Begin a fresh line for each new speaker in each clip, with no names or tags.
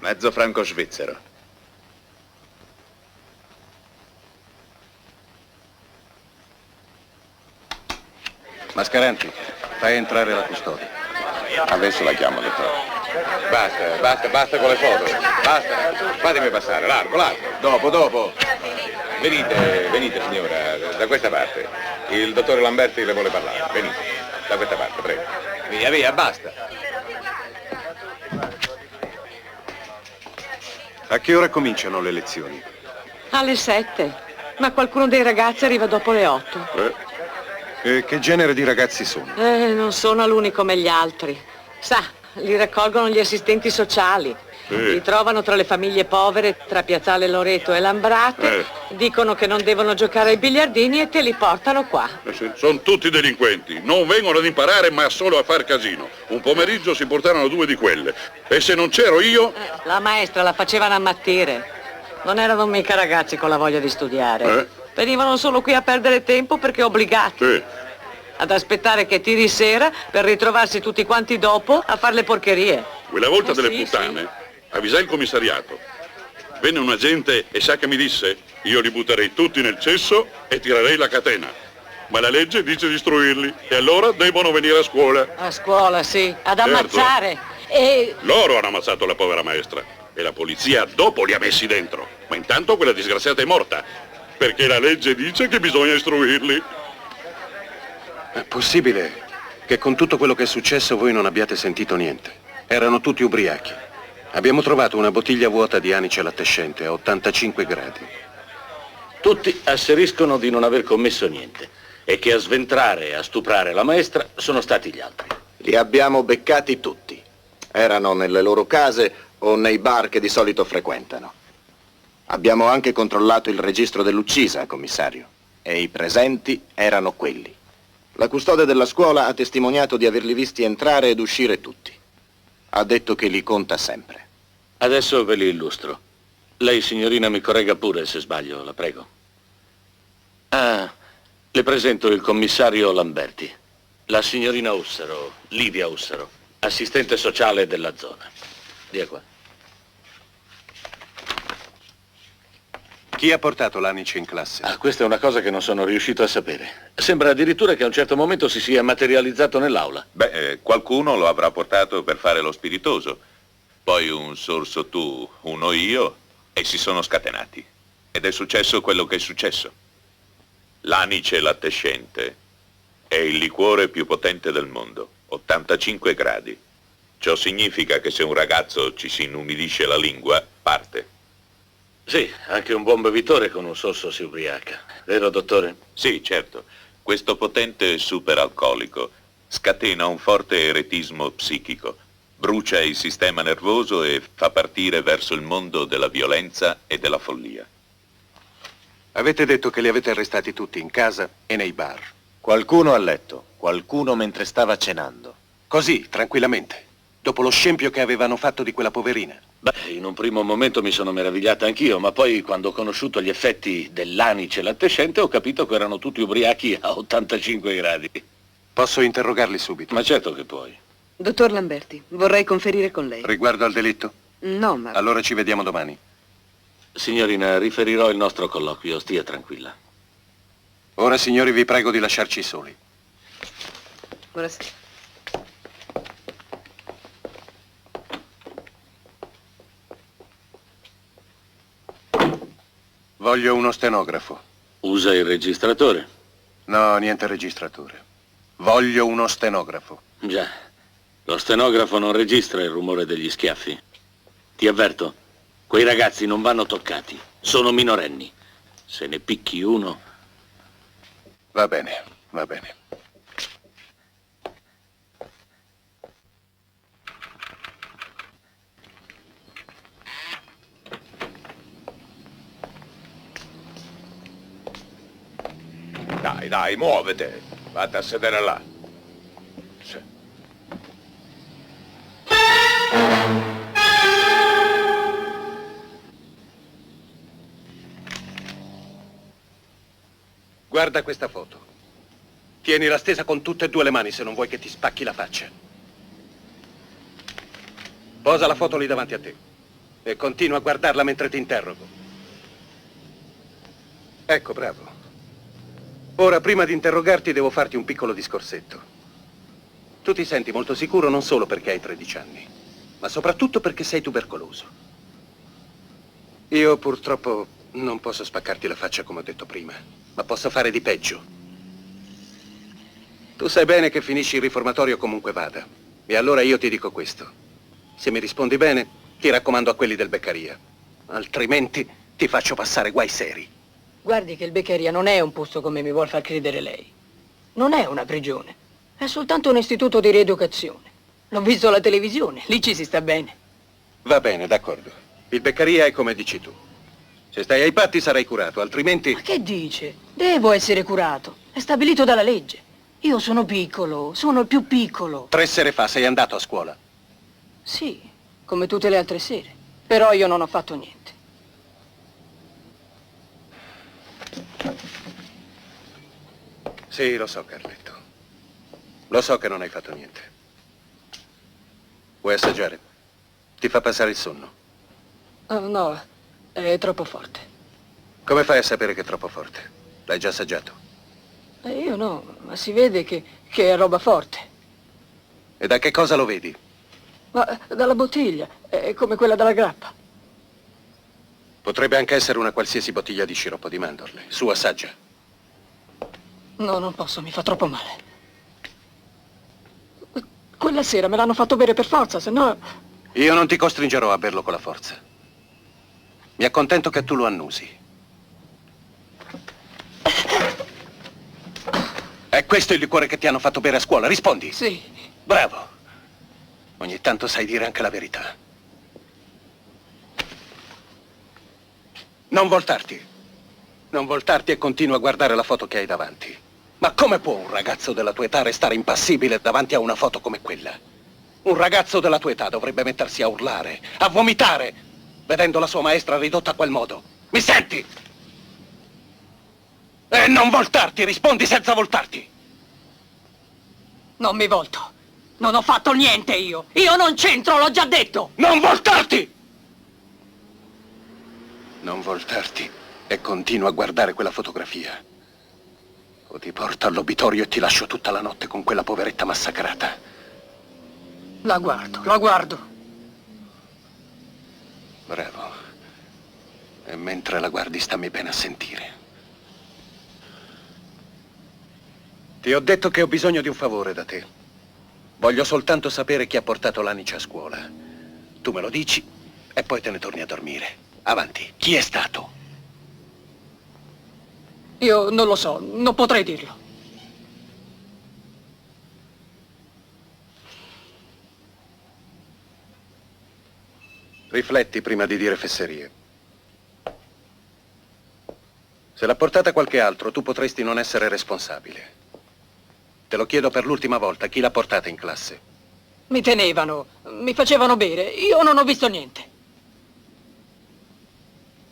Mezzo franco svizzero.
Mascaranti, fai entrare la custodia.
Adesso la chiamo, dottore.
Basta con le foto. Basta. Fatemi passare, largo. Dopo. Venite signora, da questa parte. Il dottore Lamberti le vuole parlare. Venite, da questa parte, prego. Via, basta.
A che ora cominciano le lezioni?
Alle 7, ma qualcuno dei ragazzi arriva dopo le 8.
E che genere di ragazzi sono?
Non sono l'uni come gli altri. Sa, li raccolgono gli assistenti sociali. Li trovano tra le famiglie povere, tra Piazzale Loreto e Lambrate. Dicono che non devono giocare ai biliardini e te li portano qua.
Sono tutti delinquenti. Non vengono ad imparare, ma solo a far casino. Un pomeriggio si portarono 2 di quelle. E se non c'ero io...
La maestra la facevano ammattire. Non erano mica ragazzi con la voglia di studiare. Venivano solo qui a perdere tempo perché obbligati. Ad aspettare che tiri sera per ritrovarsi tutti quanti dopo a fare le porcherie.
Quella volta delle puttane, avvisai il commissariato. Venne un agente e sa che mi disse: io li butterei tutti nel cesso e tirerei la catena. Ma la legge dice di istruirli e allora devono venire a scuola.
A scuola, sì, ad ammazzare. E...
Loro hanno ammazzato la povera maestra e la polizia dopo li ha messi dentro. Ma intanto quella disgraziata è morta, perché la legge dice che bisogna istruirli.
È possibile che con tutto quello che è successo voi non abbiate sentito niente? Erano tutti ubriachi. Abbiamo trovato una bottiglia vuota di anice lattescente a 85 gradi.
Tutti asseriscono di non aver commesso niente e che a sventrare e a stuprare la maestra sono stati gli altri.
Li abbiamo beccati tutti. Erano nelle loro case o nei bar che di solito frequentano. Abbiamo anche controllato il registro dell'uccisa, commissario, e i presenti erano quelli. La custode della scuola ha testimoniato di averli visti entrare ed uscire tutti. Ha detto che li conta sempre.
Adesso ve li illustro. Lei, signorina, mi corregga pure se sbaglio, la prego. Le presento il commissario Lamberti, la signorina Ussero, Livia Ussero, assistente sociale della zona. Via qua.
Chi ha portato l'Anice in classe?
Ah, questa è una cosa che non sono riuscito a sapere. Sembra addirittura che a un certo momento si sia materializzato nell'aula.
Beh, qualcuno lo avrà portato per fare lo spiritoso. Poi un sorso tu, uno io, e si sono scatenati. Ed è successo quello che è successo. L'Anice lattescente è il liquore più potente del mondo, 85 gradi. Ciò significa che se un ragazzo ci si inumidisce la lingua, parte.
Sì, anche un buon bevitore con un sorso si ubriaca. Vero, dottore?
Sì, certo. Questo potente superalcolico scatena un forte eretismo psichico, brucia il sistema nervoso e fa partire verso il mondo della violenza e della follia.
Avete detto che li avete arrestati tutti in casa e nei bar.
Qualcuno a letto, qualcuno mentre stava cenando.
Così, tranquillamente, dopo lo scempio che avevano fatto di quella poverina.
Beh, in un primo momento mi sono meravigliata anch'io, ma poi quando ho conosciuto gli effetti dell'Anice lattescente ho capito che erano tutti ubriachi a 85 gradi.
Posso interrogarli subito?
Ma certo che puoi.
Dottor Lamberti, vorrei conferire con lei.
Riguardo al delitto?
No, ma...
Allora ci vediamo domani.
Signorina, riferirò il nostro colloquio, stia tranquilla.
Ora, signori, vi prego di lasciarci soli.
Buonasera.
Voglio uno stenografo.
Usa il registratore?
No, niente registratore. Voglio uno stenografo.
Già, lo stenografo non registra il rumore degli schiaffi. Ti avverto, quei ragazzi non vanno toccati, sono minorenni. Se ne picchi uno...
Va bene, va bene.
Dai, dai, muovete. Vate a sedere là. Sì.
Guarda questa foto. Tienila stesa con tutte e due le mani se non vuoi che ti spacchi la faccia. Posa la foto lì davanti a te e continua a guardarla mentre ti interrogo. Ecco, bravo. Ora, prima di interrogarti, devo farti un piccolo discorsetto. Tu ti senti molto sicuro non solo perché hai 13 anni, ma soprattutto perché sei tubercoloso. Io purtroppo non posso spaccarti la faccia come ho detto prima, ma posso fare di peggio. Tu sai bene che finisci il riformatorio comunque vada, e allora io ti dico questo. Se mi rispondi bene, ti raccomando a quelli del Beccaria, altrimenti ti faccio passare guai seri.
Guardi che il Beccaria non è un posto come mi vuol far credere lei. Non è una prigione. È soltanto un istituto di rieducazione. L'ho visto alla televisione, lì ci si sta bene.
Va bene, d'accordo. Il Beccaria è come dici tu. Se stai ai patti sarai curato, altrimenti...
Ma che dice? Devo essere curato. È stabilito dalla legge. Io sono piccolo, sono il più piccolo.
3 sere fa sei andato a scuola.
Sì, come tutte le altre sere. Però io non ho fatto niente.
Sì, lo so, Carletto. Lo so che non hai fatto niente. Vuoi assaggiare? Ti fa passare il sonno.
Oh, no, è troppo forte.
Come fai a sapere che è troppo forte? L'hai già assaggiato?
Io no, ma si vede che è roba forte.
E da che cosa lo vedi?
Ma dalla bottiglia, è come quella della grappa.
Potrebbe anche essere una qualsiasi bottiglia di sciroppo di mandorle. Su, assaggia.
No, non posso, mi fa troppo male. Quella sera me l'hanno fatto bere per forza, se no...
Io non ti costringerò a berlo con la forza. Mi accontento che tu lo annusi. È questo il liquore che ti hanno fatto bere a scuola? Rispondi.
Sì.
Bravo. Ogni tanto sai dire anche la verità. Non voltarti. Non voltarti e continua a guardare la foto che hai davanti. Ma come può un ragazzo della tua età restare impassibile davanti a una foto come quella? Un ragazzo della tua età dovrebbe mettersi a urlare, a vomitare, vedendo la sua maestra ridotta a quel modo. Mi senti? E non voltarti, rispondi senza voltarti.
Non mi volto. Non ho fatto niente io! Io non c'entro, l'ho già detto!
Non voltarti! Non voltarti e continua a guardare quella fotografia. O ti porto all'obitorio e ti lascio tutta la notte con quella poveretta massacrata.
La guardo, la guardo.
Bravo. E mentre la guardi stammi bene a sentire. Ti ho detto che ho bisogno di un favore da te. Voglio soltanto sapere chi ha portato l'Anice a scuola. Tu me lo dici e poi te ne torni a dormire. Avanti, chi è stato?
Io non lo so, non potrei dirlo.
Rifletti prima di dire fesserie. Se l'ha portata qualche altro, tu potresti non essere responsabile. Te lo chiedo per l'ultima volta, chi l'ha portata in classe?
Mi tenevano, mi facevano bere, io non ho visto niente.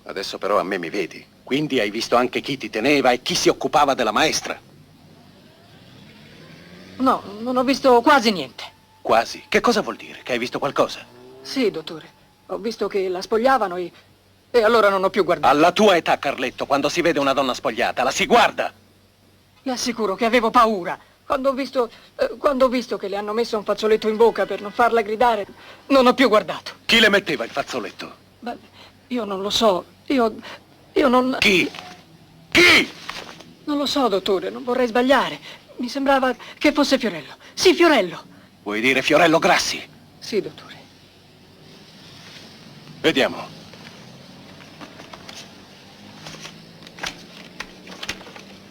Adesso però a me mi vedi, quindi hai visto anche chi ti teneva e chi si occupava della maestra.
No, non ho visto quasi niente.
Quasi? Che cosa vuol dire? Che hai visto qualcosa?
Sì, dottore. Ho visto che la spogliavano e allora non ho più guardato.
Alla tua età, Carletto, quando si vede una donna spogliata, la si guarda!
Le assicuro che avevo paura. Quando ho visto che le hanno messo un fazzoletto in bocca per non farla gridare, non ho più guardato.
Chi le metteva il fazzoletto?
Beh, io non lo so. Io non...
Chi? Chi?
Non lo so, dottore, non vorrei sbagliare. Mi sembrava che fosse Fiorello. Sì, Fiorello.
Vuoi dire Fiorello Grassi?
Sì, dottore.
Vediamo.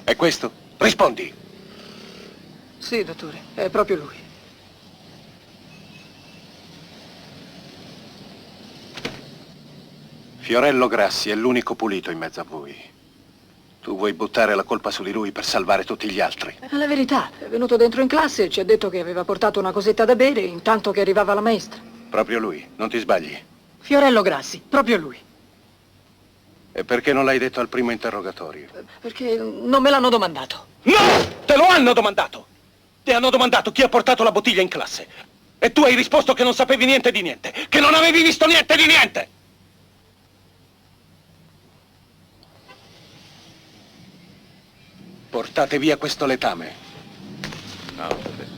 È questo? Rispondi.
Sì, dottore, è proprio lui.
Fiorello Grassi è l'unico pulito in mezzo a voi. Tu vuoi buttare la colpa su di lui per salvare tutti gli altri.
È la verità. È venuto dentro in classe e ci ha detto che aveva portato una cosetta da bere intanto che arrivava la maestra.
Proprio lui, non ti sbagli.
Fiorello Grassi, proprio lui.
E perché non l'hai detto al primo interrogatorio?
Perché non me l'hanno domandato.
No! Te lo hanno domandato! Ti hanno domandato chi ha portato la bottiglia in classe. E tu hai risposto che non sapevi niente di niente, che non avevi visto niente di niente! Portate via questo letame.
No, aspetta.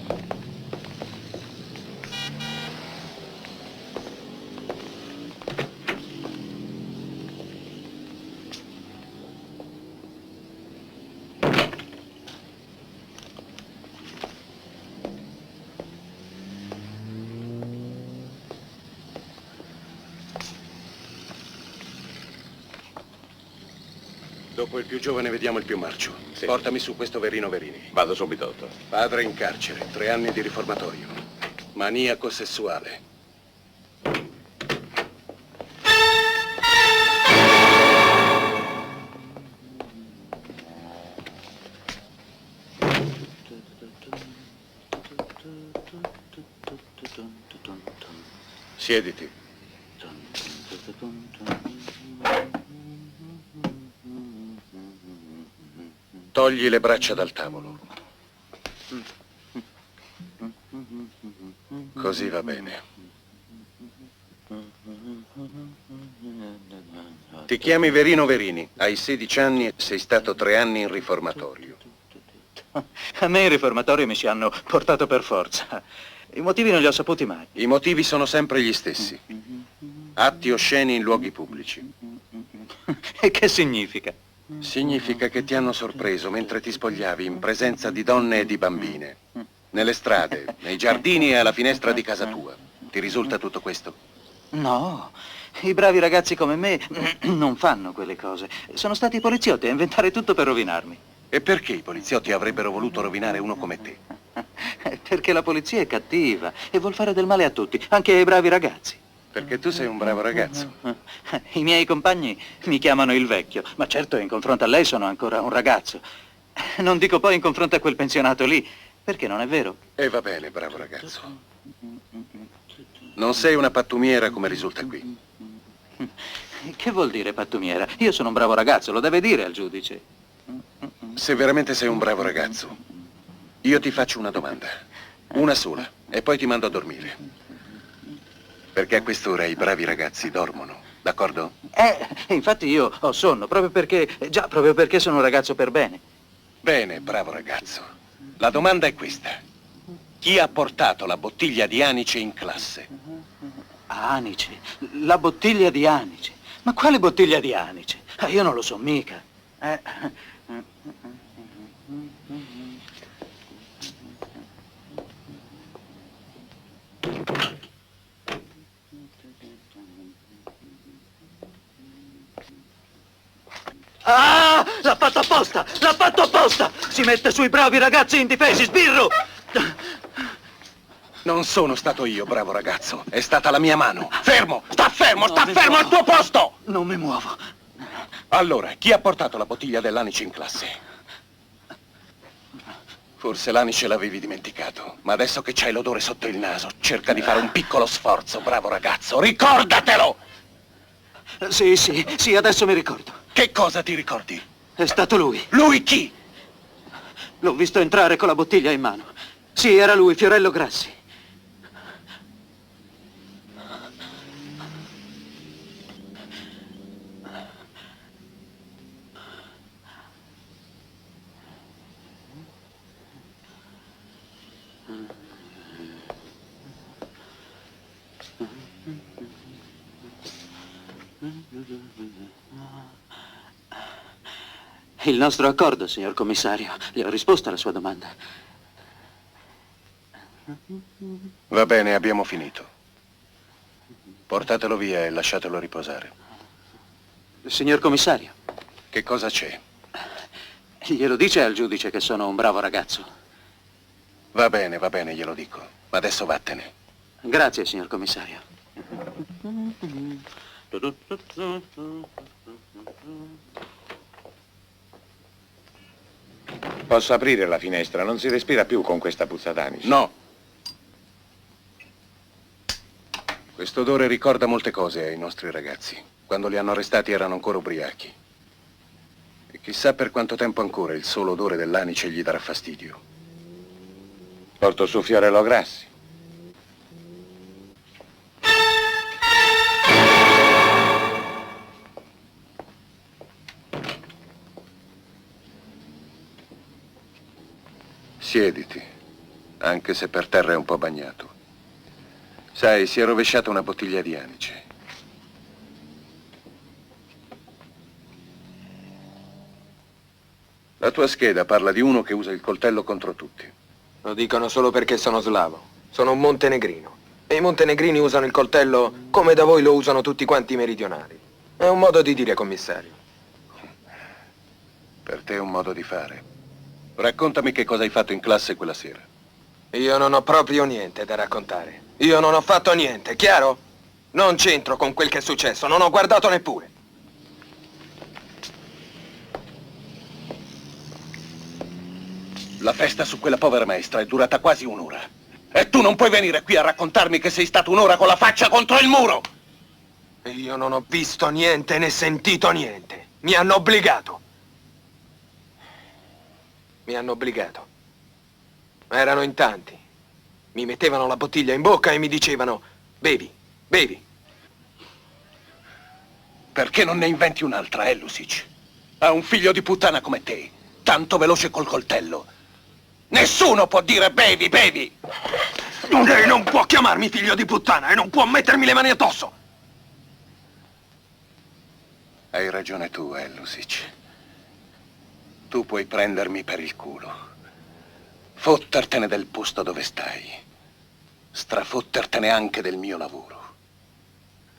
Dopo il più giovane vediamo il più marcio.
Sì.
Portami su questo Verino Verini.
Vado subito, dottore.
Padre in carcere, 3 anni di riformatorio. Maniaco sessuale. Siediti. Togli le braccia dal tavolo. Così va bene. Ti chiami Verino Verini, hai 16 anni e sei stato 3 anni in riformatorio.
A me in riformatorio mi ci hanno portato per forza. I motivi non li ho saputi mai.
I motivi sono sempre gli stessi. Atti osceni in luoghi pubblici.
E che significa?
Significa che ti hanno sorpreso mentre ti spogliavi in presenza di donne e di bambine. Nelle strade, nei giardini e alla finestra di casa tua. Ti risulta tutto questo?
No, i bravi ragazzi come me non fanno quelle cose. Sono stati i poliziotti a inventare tutto per rovinarmi.
E perché i poliziotti avrebbero voluto rovinare uno come te?
Perché la polizia è cattiva e vuol fare del male a tutti, anche ai bravi ragazzi.
Perché tu sei un bravo ragazzo.
I miei compagni mi chiamano il vecchio, ma certo in confronto a lei sono ancora un ragazzo. Non dico poi in confronto a quel pensionato lì, perché non è vero?
E va bene, bravo ragazzo. Non sei una pattumiera come risulta qui.
Che vuol dire pattumiera? Io sono un bravo ragazzo, lo deve dire al giudice.
Se veramente sei un bravo ragazzo, io ti faccio una domanda. Una sola. e poi ti mando a dormire. Perché a quest'ora i bravi ragazzi dormono, d'accordo?
Infatti io ho sonno, proprio perché sono un ragazzo per bene.
Bene, bravo ragazzo. La domanda è questa. Chi ha portato la bottiglia di anice in classe?
Anice? La bottiglia di anice? Ma quale bottiglia di anice? Io non lo so mica. Ah! L'ha fatto apposta! L'ha fatto apposta! Si mette sui bravi ragazzi indifesi, sbirro!
Non sono stato io, bravo ragazzo. È stata la mia mano. Fermo! Sta fermo! Sta fermo al tuo posto!
Non mi muovo.
Allora, chi ha portato la bottiglia dell'anice in classe? Forse l'anice l'avevi dimenticato, ma adesso che c'hai l'odore sotto il naso, cerca di fare un piccolo sforzo, bravo ragazzo. Ricordatelo!
Sì, adesso mi ricordo.
Che cosa ti ricordi?
È stato lui.
Lui chi?
L'ho visto entrare con la bottiglia in mano. Sì, era lui, Fiorello Grassi. Il nostro accordo, signor commissario. Gli ho risposto alla sua domanda.
Va bene, abbiamo finito. Portatelo via e lasciatelo riposare.
Signor commissario.
Che cosa c'è?
Glielo dice al giudice che sono un bravo ragazzo.
Va bene, glielo dico. Ma adesso vattene.
Grazie, signor commissario.
Posso aprire la finestra? Non si respira più con questa puzza d'anice.
No. Questo odore ricorda molte cose ai nostri ragazzi. Quando li hanno arrestati erano ancora ubriachi. E chissà per quanto tempo ancora il solo odore dell'anice gli darà fastidio.
Porto su Fiorello Grassi.
Siediti, anche se per terra è un po' bagnato. Sai, si è rovesciata una bottiglia di anice. La tua scheda parla di uno che usa il coltello contro tutti.
Lo dicono solo perché sono slavo. Sono un montenegrino. E i montenegrini usano il coltello come da voi lo usano tutti quanti i meridionali. È un modo di dire, commissario.
Per te è un modo di fare. Raccontami che cosa hai fatto in classe quella sera.
Io non ho proprio niente da raccontare. Io non ho fatto niente, chiaro? Non c'entro con quel che è successo, non ho guardato neppure.
La festa su quella povera maestra è durata quasi un'ora. E tu non puoi venire qui a raccontarmi che sei stato un'ora con la faccia contro il muro!
Io non ho visto niente né sentito niente. Mi hanno obbligato. Mi hanno obbligato. Erano in tanti. Mi mettevano la bottiglia in bocca e mi dicevano: bevi, bevi.
Perché non ne inventi un'altra, Lucic? Ha un figlio di puttana come te, tanto veloce col coltello. Nessuno può dire bevi, bevi!
Lei non può chiamarmi figlio di puttana e non può mettermi le mani addosso!
Hai ragione tu, Lucic. Tu puoi prendermi per il culo. Fottertene del posto dove stai. Strafottertene anche del mio lavoro.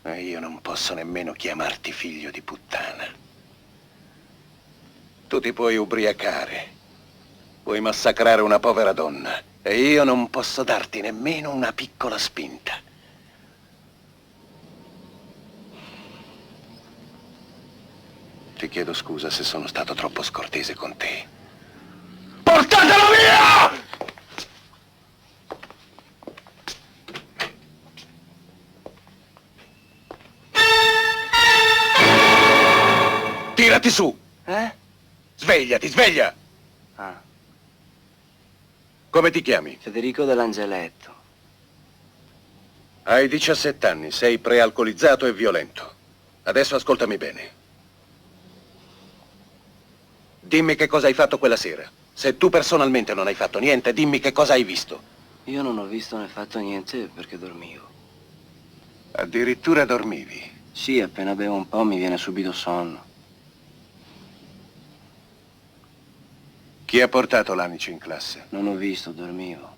E io non posso nemmeno chiamarti figlio di puttana. Tu ti puoi ubriacare. Puoi massacrare una povera donna. E io non posso darti nemmeno una piccola spinta. Ti chiedo scusa se sono stato troppo scortese con te. Portatelo via! Tirati su! Svegliati, sveglia!
Ah.
Come ti chiami?
Federico dell'Angeletto.
Hai 17 anni, sei prealcolizzato e violento. Adesso ascoltami bene. Dimmi che cosa hai fatto quella sera. Se tu personalmente non hai fatto niente, dimmi che cosa hai visto.
Io non ho visto né fatto niente perché dormivo.
Addirittura dormivi?
Sì, appena bevo un po' mi viene subito sonno.
Chi ha portato l'Anice in classe?
Non ho visto, dormivo.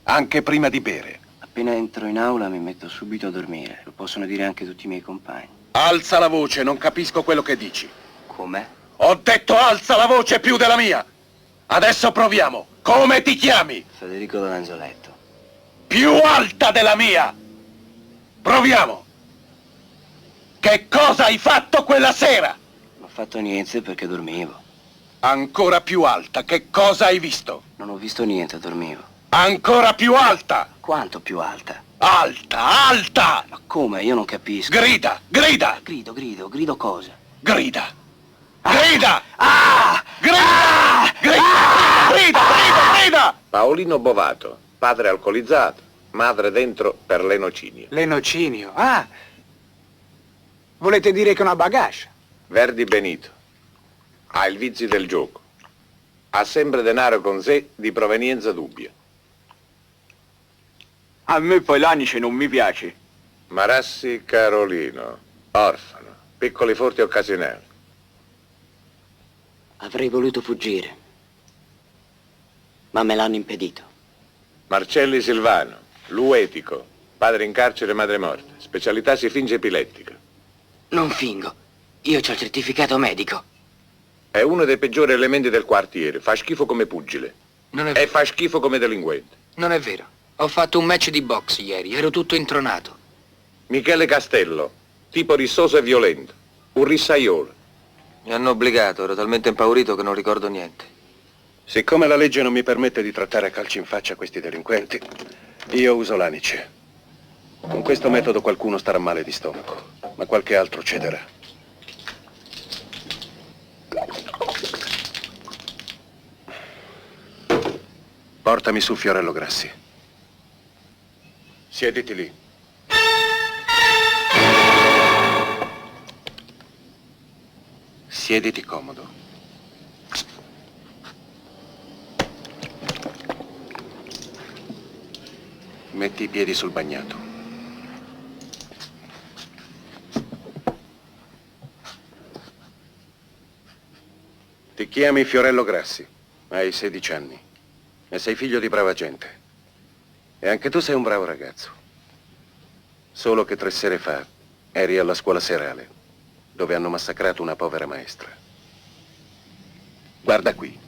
Anche prima di bere?
Appena entro in aula mi metto subito a dormire. Lo possono dire anche tutti i miei compagni.
Alza la voce, non capisco quello che dici.
Com'è?
Ho detto alza la voce più della mia! Adesso proviamo. Come ti chiami?
Federico Donanzoletto.
Più alta della mia! Proviamo! Che cosa hai fatto quella sera?
Non ho fatto niente perché dormivo.
Ancora più alta, che cosa hai visto?
Non ho visto niente, dormivo.
Ancora più alta!
Quanto più alta?
Alta, alta!
Ma come? Io non capisco.
Grida, grida!
Grido cosa?
Grida! Grida! Grida! Grida!
Paolino Bovato, padre alcolizzato, madre dentro per lenocinio.
Lenocinio? Ah! Volete dire che è una bagage?
Verdi Benito, ha il vizio del gioco. Ha sempre denaro con sé di provenienza dubbia.
A me poi l'Anice non mi piace.
Marassi Carolino, orfano, piccoli furti occasionali.
Avrei voluto fuggire, ma me l'hanno impedito.
Marcelli Silvano, luetico, padre in carcere e madre morta. Specialità si finge epilettica.
Non fingo. Io c'ho il certificato medico.
È uno dei peggiori elementi del quartiere. Fa schifo come pugile.
Non è
E
vero.
fa schifo come delinquente.
Non è vero. Ho fatto un match di box ieri, ero tutto intronato.
Michele Castello, tipo rissoso e violento. Un rissaiolo.
Mi hanno obbligato, ero talmente impaurito che non ricordo niente.
Siccome la legge non mi permette di trattare a calci in faccia questi delinquenti, io uso l'Anice. Con questo metodo qualcuno starà male di stomaco, ma qualche altro cederà. Portami su Fiorello Grassi. Siediti lì. Siediti comodo. Metti i piedi sul bagnato. Ti chiami Fiorello Grassi, hai 16 anni e sei figlio di brava gente. E anche tu sei un bravo ragazzo. Solo che 3 sere fa eri alla scuola serale, dove hanno massacrato una povera maestra. Guarda qui.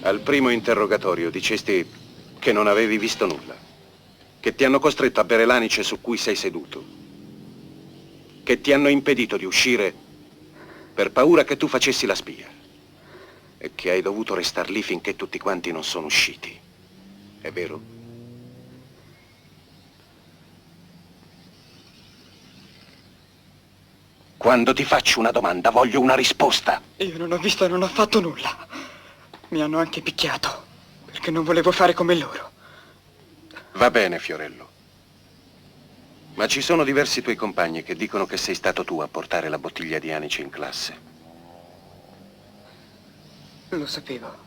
Al primo interrogatorio dicesti che non avevi visto nulla, che ti hanno costretto a bere l'Anice su cui sei seduto, che ti hanno impedito di uscire per paura che tu facessi la spia e che hai dovuto restar lì finché tutti quanti non sono usciti. È vero? Quando ti faccio una domanda, voglio una risposta.
Io non ho visto e non ho fatto nulla. Mi hanno anche picchiato, perché non volevo fare come loro.
Va bene, Fiorello. Ma ci sono diversi tuoi compagni che dicono che sei stato tu a portare la bottiglia di Anice in classe.
Lo sapevo,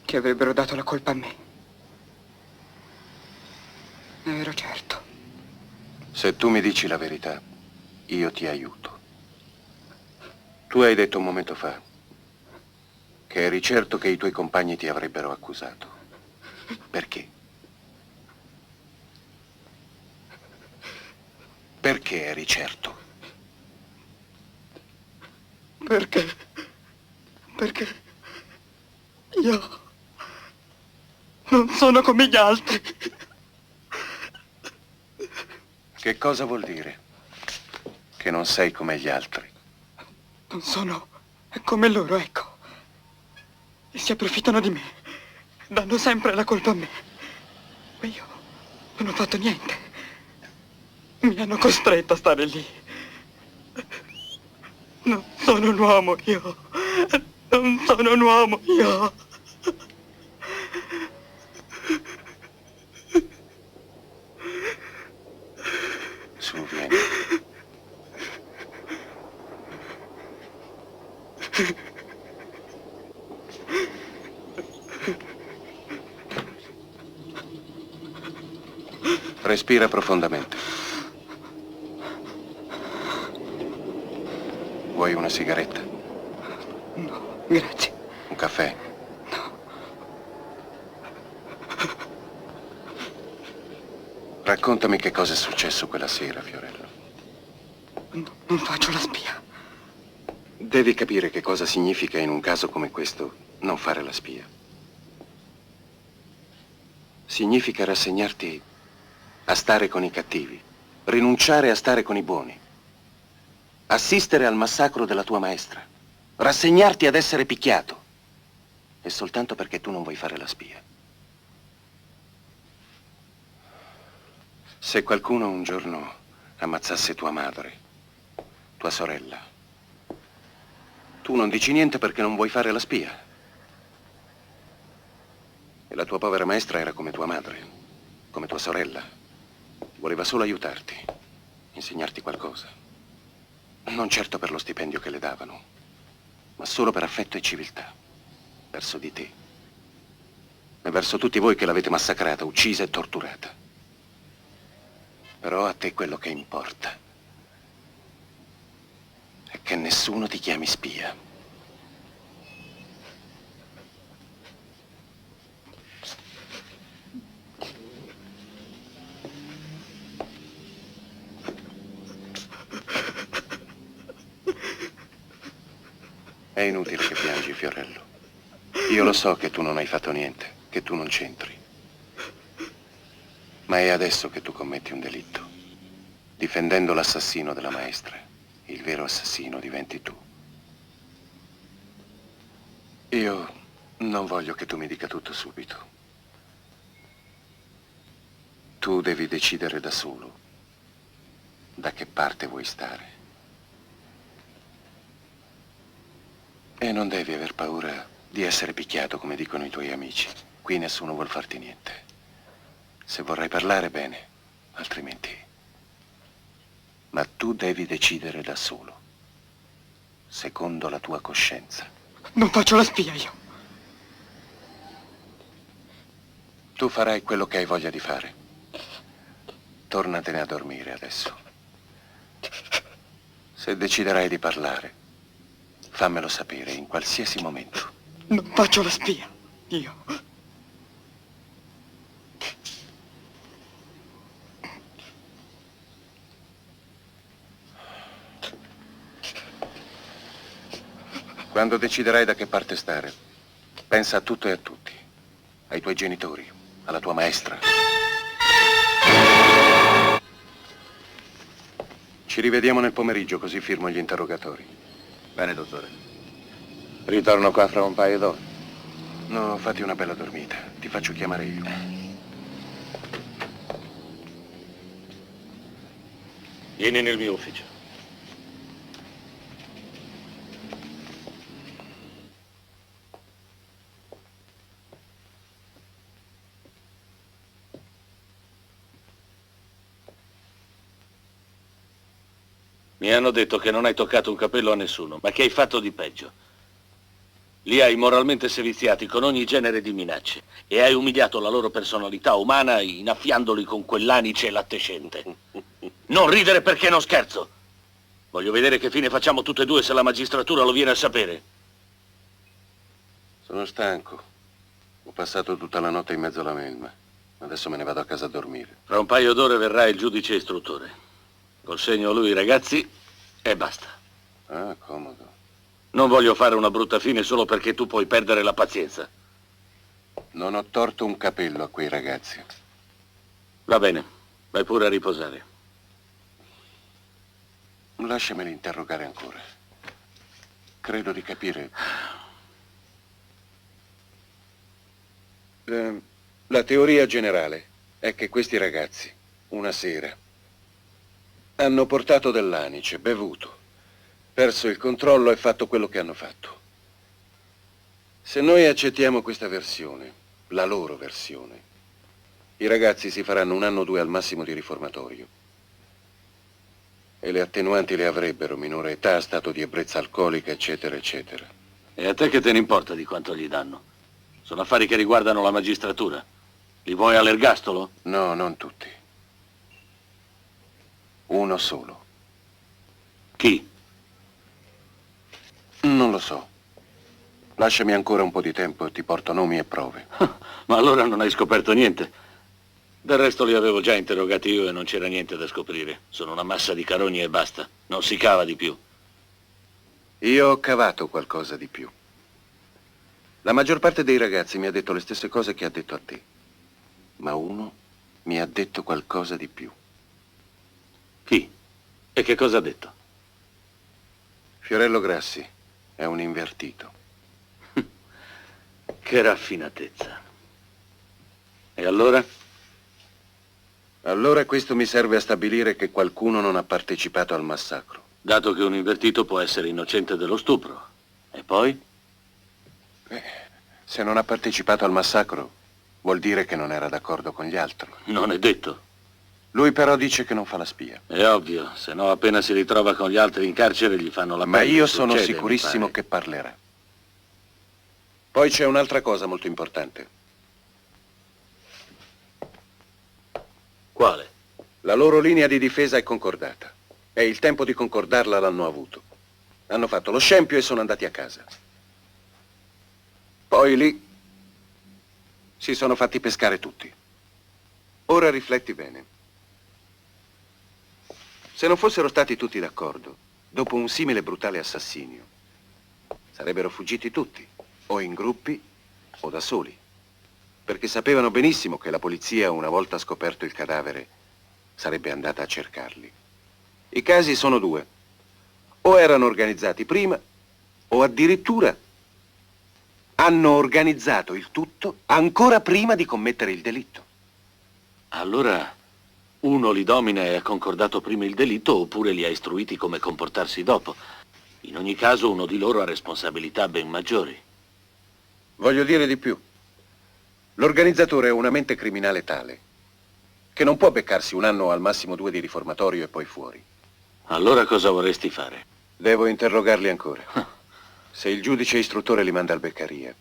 che avrebbero dato la colpa a me. Ne ero certo.
Se tu mi dici la verità, io ti aiuto. Tu hai detto un momento fa che eri certo che i tuoi compagni ti avrebbero accusato. Perché? Perché eri certo?
Perché io non sono come gli altri.
Che cosa vuol dire? Che non sei come gli altri?
Non sono come loro, ecco. E si approfittano di me. Danno sempre la colpa a me. Ma io non ho fatto niente. Mi hanno costretto a stare lì. Non sono un uomo io. Non sono un uomo io.
Su, vieni. Respira profondamente. Vuoi una sigaretta?
No, grazie.
Un caffè?
No.
Raccontami che cosa è successo quella sera, Fiorello.
No, non faccio la spia.
Devi capire che cosa significa in un caso come questo non fare la spia. Significa rassegnarti a stare con i cattivi, rinunciare a stare con i buoni, assistere al massacro della tua maestra, rassegnarti ad essere picchiato, e soltanto perché tu non vuoi fare la spia. Se qualcuno un giorno ammazzasse tua madre, tua sorella, tu non dici niente perché non vuoi fare la spia. E la tua povera maestra era come tua madre, come tua sorella. Voleva solo aiutarti, insegnarti qualcosa. Non certo per lo stipendio che le davano, ma solo per affetto e civiltà, verso di te. E verso tutti voi che l'avete massacrata, uccisa e torturata. Però a te quello che importa è che nessuno ti chiami spia. È inutile che piangi, Fiorello. Io lo so che tu non hai fatto niente, che tu non c'entri. Ma è adesso che tu commetti un delitto. Difendendo l'assassino della maestra, il vero assassino diventi tu. Io non voglio che tu mi dica tutto subito. Tu devi decidere da solo da che parte vuoi stare. E non devi aver paura di essere picchiato, come dicono i tuoi amici. Qui nessuno vuol farti niente. Se vorrai parlare, bene, altrimenti. Ma tu devi decidere da solo, secondo la tua coscienza.
Non faccio la spia io.
Tu farai quello che hai voglia di fare. Tornatene a dormire adesso. Se deciderai di parlare, fammelo sapere in qualsiasi momento.
Non faccio la spia, io.
Quando deciderai da che parte stare, pensa a tutto e a tutti. Ai tuoi genitori, alla tua maestra. Ci rivediamo nel pomeriggio, così firmo gli interrogatori.
Bene, dottore.
Ritorno qua fra un paio d'ore. No, fatti una bella dormita. Ti faccio chiamare io.
Vieni nel mio ufficio. Mi hanno detto che non hai toccato un capello a nessuno, ma che hai fatto di peggio. Li hai moralmente seviziati con ogni genere di minacce e hai umiliato la loro personalità umana innaffiandoli con quell'anice lattescente. Non ridere perché non scherzo. Voglio vedere che fine facciamo tutte e due se la magistratura lo viene a sapere.
Sono stanco. Ho passato tutta la notte in mezzo alla melma. Adesso me ne vado a casa a dormire.
Fra un paio d'ore verrà il giudice istruttore. Consegno a lui i ragazzi e basta.
Ah, comodo.
Non voglio fare una brutta fine solo perché tu puoi perdere la pazienza.
Non ho torto un capello a quei ragazzi.
Va bene, vai pure a riposare.
Lasciameli interrogare ancora. Credo di capire. La teoria generale è che questi ragazzi, una sera, hanno portato dell'anice, bevuto, perso il controllo e fatto quello che hanno fatto. Se noi accettiamo questa versione, la loro versione, i ragazzi si faranno 1 anno o 2 al massimo di riformatorio. E le attenuanti le avrebbero, minore età, stato di ebbrezza alcolica, eccetera, eccetera.
E a te che te ne importa di quanto gli danno? Sono affari che riguardano la magistratura. Li vuoi all'ergastolo?
No, non tutti. Uno solo.
Chi?
Non lo so. Lasciami ancora un po' di tempo e ti porto nomi e prove.
Ma allora non hai scoperto niente. Del resto li avevo già interrogati io e non c'era niente da scoprire. Sono una massa di carogni e basta. Non si cava di più.
Io ho cavato qualcosa di più. La maggior parte dei ragazzi mi ha detto le stesse cose che ha detto a te. Ma uno mi ha detto qualcosa di più.
Chi? E che cosa ha detto?
Fiorello Grassi è un invertito.
Che raffinatezza. E allora?
Allora questo mi serve a stabilire che qualcuno non ha partecipato al massacro.
Dato che un invertito può essere innocente dello stupro. E poi?
Se non ha partecipato al massacro, vuol dire che non era d'accordo con gli altri.
Non è detto.
Lui però dice che non fa la spia.
È ovvio, se no appena si ritrova con gli altri in carcere gli fanno la pelle.
Ma io sono
Succede,
sicurissimo che parlerà. Poi c'è un'altra cosa molto importante.
Quale?
La loro linea di difesa è concordata. E il tempo di concordarla l'hanno avuto. Hanno fatto lo scempio e sono andati a casa. Poi lì si sono fatti pescare tutti. Ora rifletti bene. Se non fossero stati tutti d'accordo, dopo un simile brutale assassinio, sarebbero fuggiti tutti, o in gruppi o da soli, perché sapevano benissimo che la polizia, una volta scoperto il cadavere, sarebbe andata a cercarli. I casi sono due. O erano organizzati prima, o addirittura hanno organizzato il tutto ancora prima di commettere il delitto.
Allora, uno li domina e ha concordato prima il delitto, oppure li ha istruiti come comportarsi dopo. In ogni caso, uno di loro ha responsabilità ben maggiori.
Voglio dire di più. L'organizzatore è una mente criminale tale che non può beccarsi 1 anno o al massimo 2 di riformatorio e poi fuori.
Allora cosa vorresti fare?
Devo interrogarli ancora. Se il giudice istruttore li manda al Beccaria,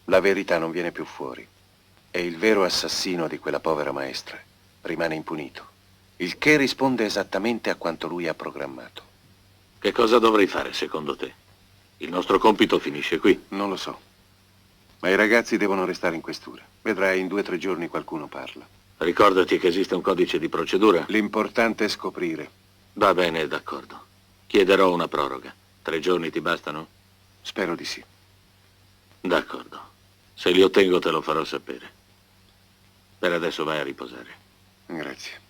la verità non viene più fuori. E il vero assassino di quella povera maestra rimane impunito. Il che risponde esattamente a quanto lui ha programmato.
Che cosa dovrei fare, secondo te? Il nostro compito finisce qui.
Non lo so. Ma i ragazzi devono restare in questura. Vedrai, in 2 o 3 giorni qualcuno parla.
Ricordati che esiste un codice di procedura.
L'importante è scoprire.
Va bene, d'accordo. Chiederò una proroga. 3 giorni ti bastano?
Spero di sì.
D'accordo. Se li ottengo te lo farò sapere. Per adesso vai a riposare.
Grazie.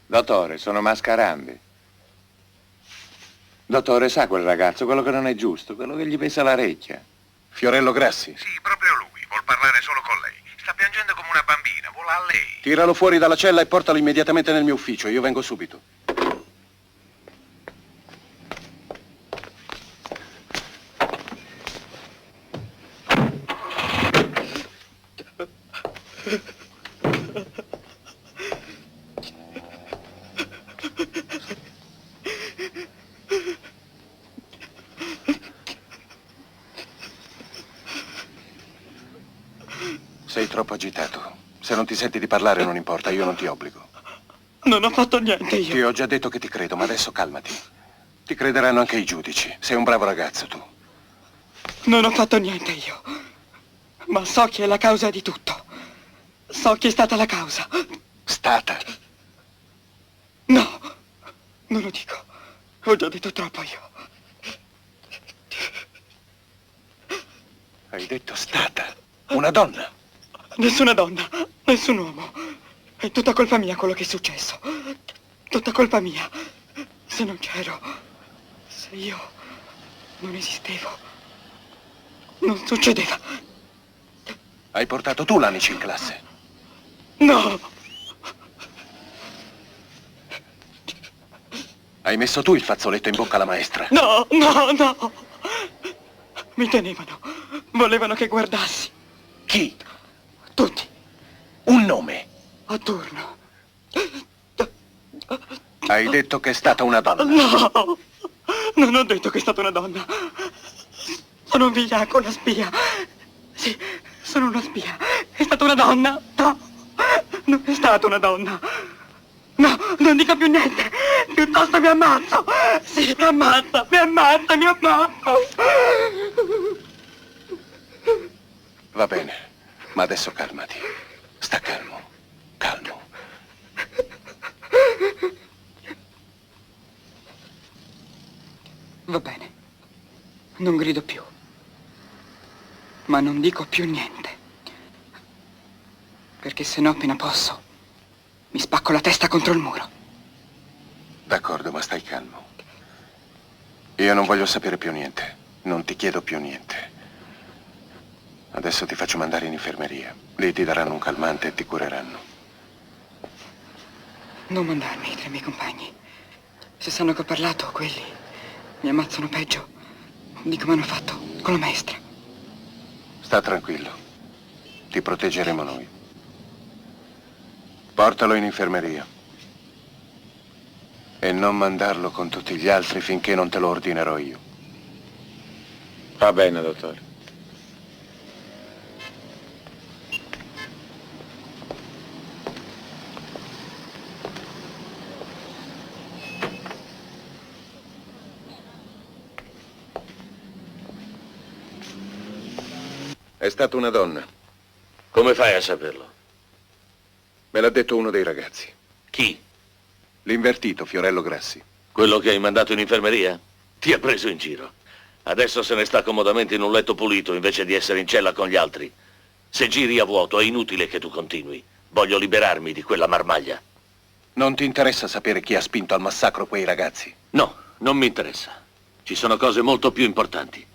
Dottore, sono Mascarambi. Dottore, sa quel ragazzo, quello che non è giusto, quello che gli pesa la recchia.
Fiorello Grassi?
Sì, proprio lui. Vuol parlare solo con lei. Sta piangendo come una bambina, vola a lei.
Tiralo fuori dalla cella e portalo immediatamente nel mio ufficio. Io vengo subito. Sei troppo agitato. Se non ti senti di parlare non importa, io non ti obbligo.
Non ho fatto niente io.
Ti ho già detto che ti credo, ma adesso calmati. Ti crederanno anche i giudici. Sei un bravo ragazzo tu.
Non ho fatto niente io. Ma so chi è la causa di tutto. So chi è stata la causa.
Stata?
No, non lo dico. Ho già detto troppo io.
Hai detto stata? Una donna?
Nessuna donna, nessun uomo. È tutta colpa mia quello che è successo. Tutta colpa mia. Se non c'ero, se io non esistevo, non succedeva.
Hai portato tu l'Anici in classe?
No!
Hai messo tu il fazzoletto in bocca alla maestra?
No, no, no! Mi tenevano. Volevano che guardassi.
Chi?
Tutti.
Un nome.
A turno.
Hai detto che è stata una donna?
No! Non ho detto che è stata una donna. Sono un vigliacco, una spia. Sì, sono una spia. È stata una donna. No, non è stata una donna. No, non dica più niente. Piuttosto mi ammazzo. Sì, mi ammazza, mi ammazza, mi ammazza.
Va bene, ma adesso calmati. Sta calmo, calmo.
Va bene. Non grido più. Ma non dico più niente. Perché se no appena posso mi spacco la testa contro il muro.
D'accordo, ma stai calmo. Io non voglio sapere più niente. Non ti chiedo più niente. Adesso ti faccio mandare in infermeria. Lì ti daranno un calmante e ti cureranno.
Non mandarmi tra i miei compagni. Se sanno che ho parlato, quelli mi ammazzano peggio di come hanno fatto con la maestra.
Sta tranquillo. Ti proteggeremo noi. Portalo in infermeria. E non mandarlo con tutti gli altri finché non te lo ordinerò io.
Va bene, dottore.
È stata una donna.
Come fai a saperlo?
Me l'ha detto uno dei ragazzi.
Chi?
L'invertito, Fiorello Grassi.
Quello che hai mandato in infermeria? Ti ha preso in giro. Adesso se ne sta comodamente in un letto pulito invece di essere in cella con gli altri. Se giri a vuoto è inutile che tu continui. Voglio liberarmi di quella marmaglia.
Non ti interessa sapere chi ha spinto al massacro quei ragazzi?
No, non mi interessa. Ci sono cose molto più importanti.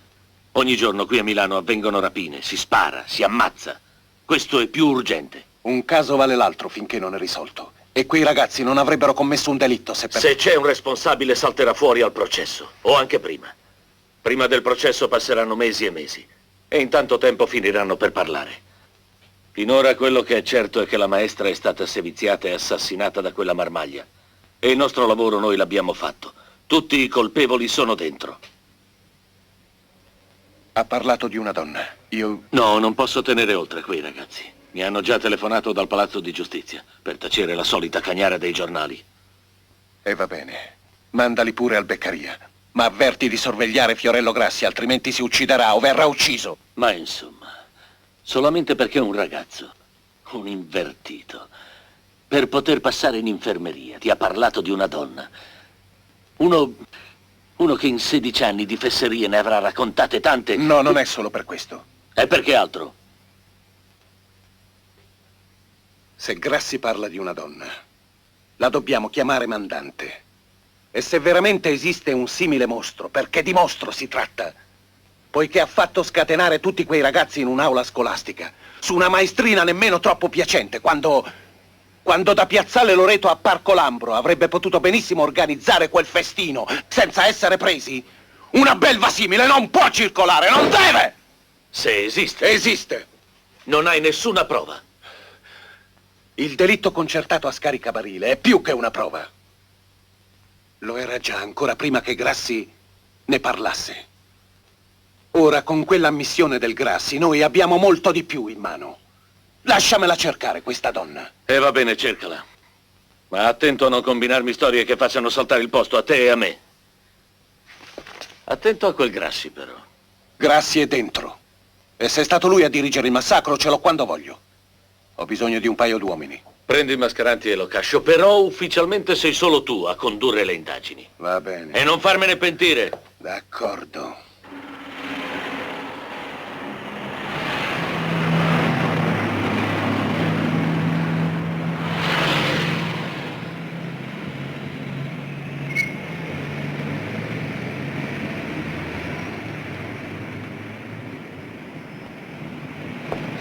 Ogni giorno qui a Milano avvengono rapine, si spara, si ammazza. Questo è più urgente.
Un caso vale l'altro finché non è risolto. E quei ragazzi non avrebbero commesso un delitto se per...
Se c'è un responsabile salterà fuori al processo, o anche prima. Prima del processo passeranno mesi e mesi. E in tanto tempo finiranno per parlare. Finora quello che è certo è che la maestra è stata seviziata e assassinata da quella marmaglia. E il nostro lavoro noi l'abbiamo fatto. Tutti i colpevoli sono dentro.
Ha parlato di una donna. Io...
No, non posso tenere oltre quei ragazzi. Mi hanno già telefonato dal Palazzo di Giustizia per tacere la solita cagnara dei giornali.
E va bene. Mandali pure al Beccaria. Ma avverti di sorvegliare Fiorello Grassi, altrimenti si ucciderà o verrà ucciso.
Ma insomma, solamente perché è un ragazzo, un invertito, per poter passare in infermeria, ti ha parlato di una donna. Uno che in 16 anni di fesserie ne avrà raccontate tante...
No, non è solo per questo.
E perché altro?
Se Grassi parla di una donna, la dobbiamo chiamare mandante. E se veramente esiste un simile mostro, perché di mostro si tratta, poiché ha fatto scatenare tutti quei ragazzi in un'aula scolastica, su una maestrina nemmeno troppo piacente, quando da Piazzale Loreto a Parco Lambro avrebbe potuto benissimo organizzare quel festino senza essere presi, una belva simile non può circolare, non deve!
Se esiste.
Esiste.
Non hai nessuna prova.
Il delitto concertato a scaricabarile è più che una prova. Lo era già ancora prima che Grassi ne parlasse. Ora, con quell'ammissione del Grassi, noi abbiamo molto di più in mano. Lasciamela cercare, questa donna.
E va bene, cercala. Ma attento a non combinarmi storie che facciano saltare il posto a te e a me. Attento a quel Grassi, però.
Grassi è dentro. E se è stato lui a dirigere il massacro, ce l'ho quando voglio. Ho bisogno di un paio d'uomini.
Prendi i mascaranti e lo cascio, però ufficialmente sei solo tu a condurre le indagini.
Va bene.
E non farmene pentire.
D'accordo.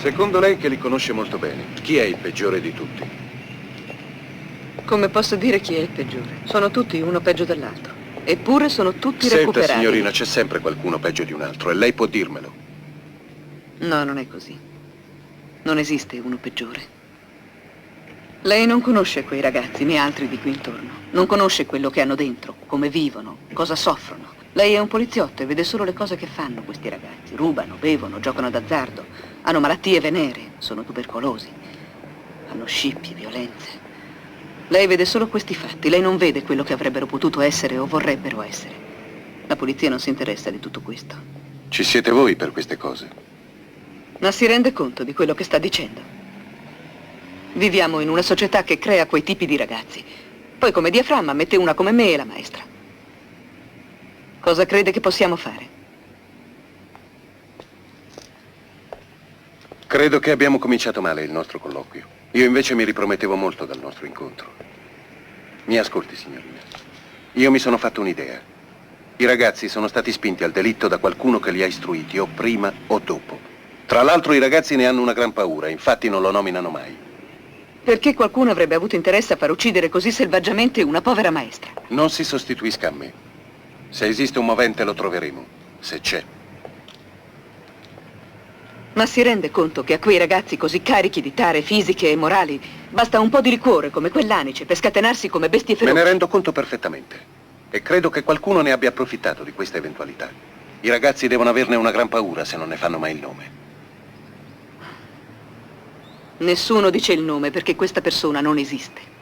Secondo lei, che li conosce molto bene, chi è il peggiore di tutti?
Come posso dire chi è il peggiore? Sono tutti uno peggio dell'altro. Eppure sono tutti
Senta,
recuperabili.
signorina, c'è sempre qualcuno peggio di un altro e lei può dirmelo.
No, non è così. Non esiste uno peggiore. Lei non conosce quei ragazzi né altri di qui intorno. Non conosce quello che hanno dentro, come vivono, cosa soffrono. Lei è un poliziotto e vede solo le cose che fanno questi ragazzi. Rubano, bevono, giocano d'azzardo, hanno malattie venere, sono tubercolosi, hanno scippi, violenze. Lei vede solo questi fatti, lei non vede quello che avrebbero potuto essere o vorrebbero essere. La polizia non si interessa di tutto questo.
Ci siete voi per queste cose.
Ma si rende conto di quello che sta dicendo? Viviamo in una società che crea quei tipi di ragazzi. Poi come diaframma mette una come me e la maestra. Cosa crede che possiamo fare?
Credo che abbiamo cominciato male il nostro colloquio. Io invece mi ripromettevo molto dal nostro incontro. Mi ascolti, signorina. Io mi sono fatto un'idea. I ragazzi sono stati spinti al delitto da qualcuno che li ha istruiti, o prima o dopo. Tra l'altro i ragazzi ne hanno una gran paura, infatti non lo nominano mai.
Perché qualcuno avrebbe avuto interesse a far uccidere così selvaggiamente una povera maestra?
Non si sostituisca a me. Se esiste un movente lo troveremo, se c'è.
Ma si rende conto che a quei ragazzi così carichi di tare fisiche e morali basta un po' di liquore come quell'anice per scatenarsi come bestie feroci?
Me ne rendo conto perfettamente. E credo che qualcuno ne abbia approfittato di questa eventualità. I ragazzi devono averne una gran paura se non ne fanno mai il nome.
Nessuno dice il nome perché questa persona non esiste.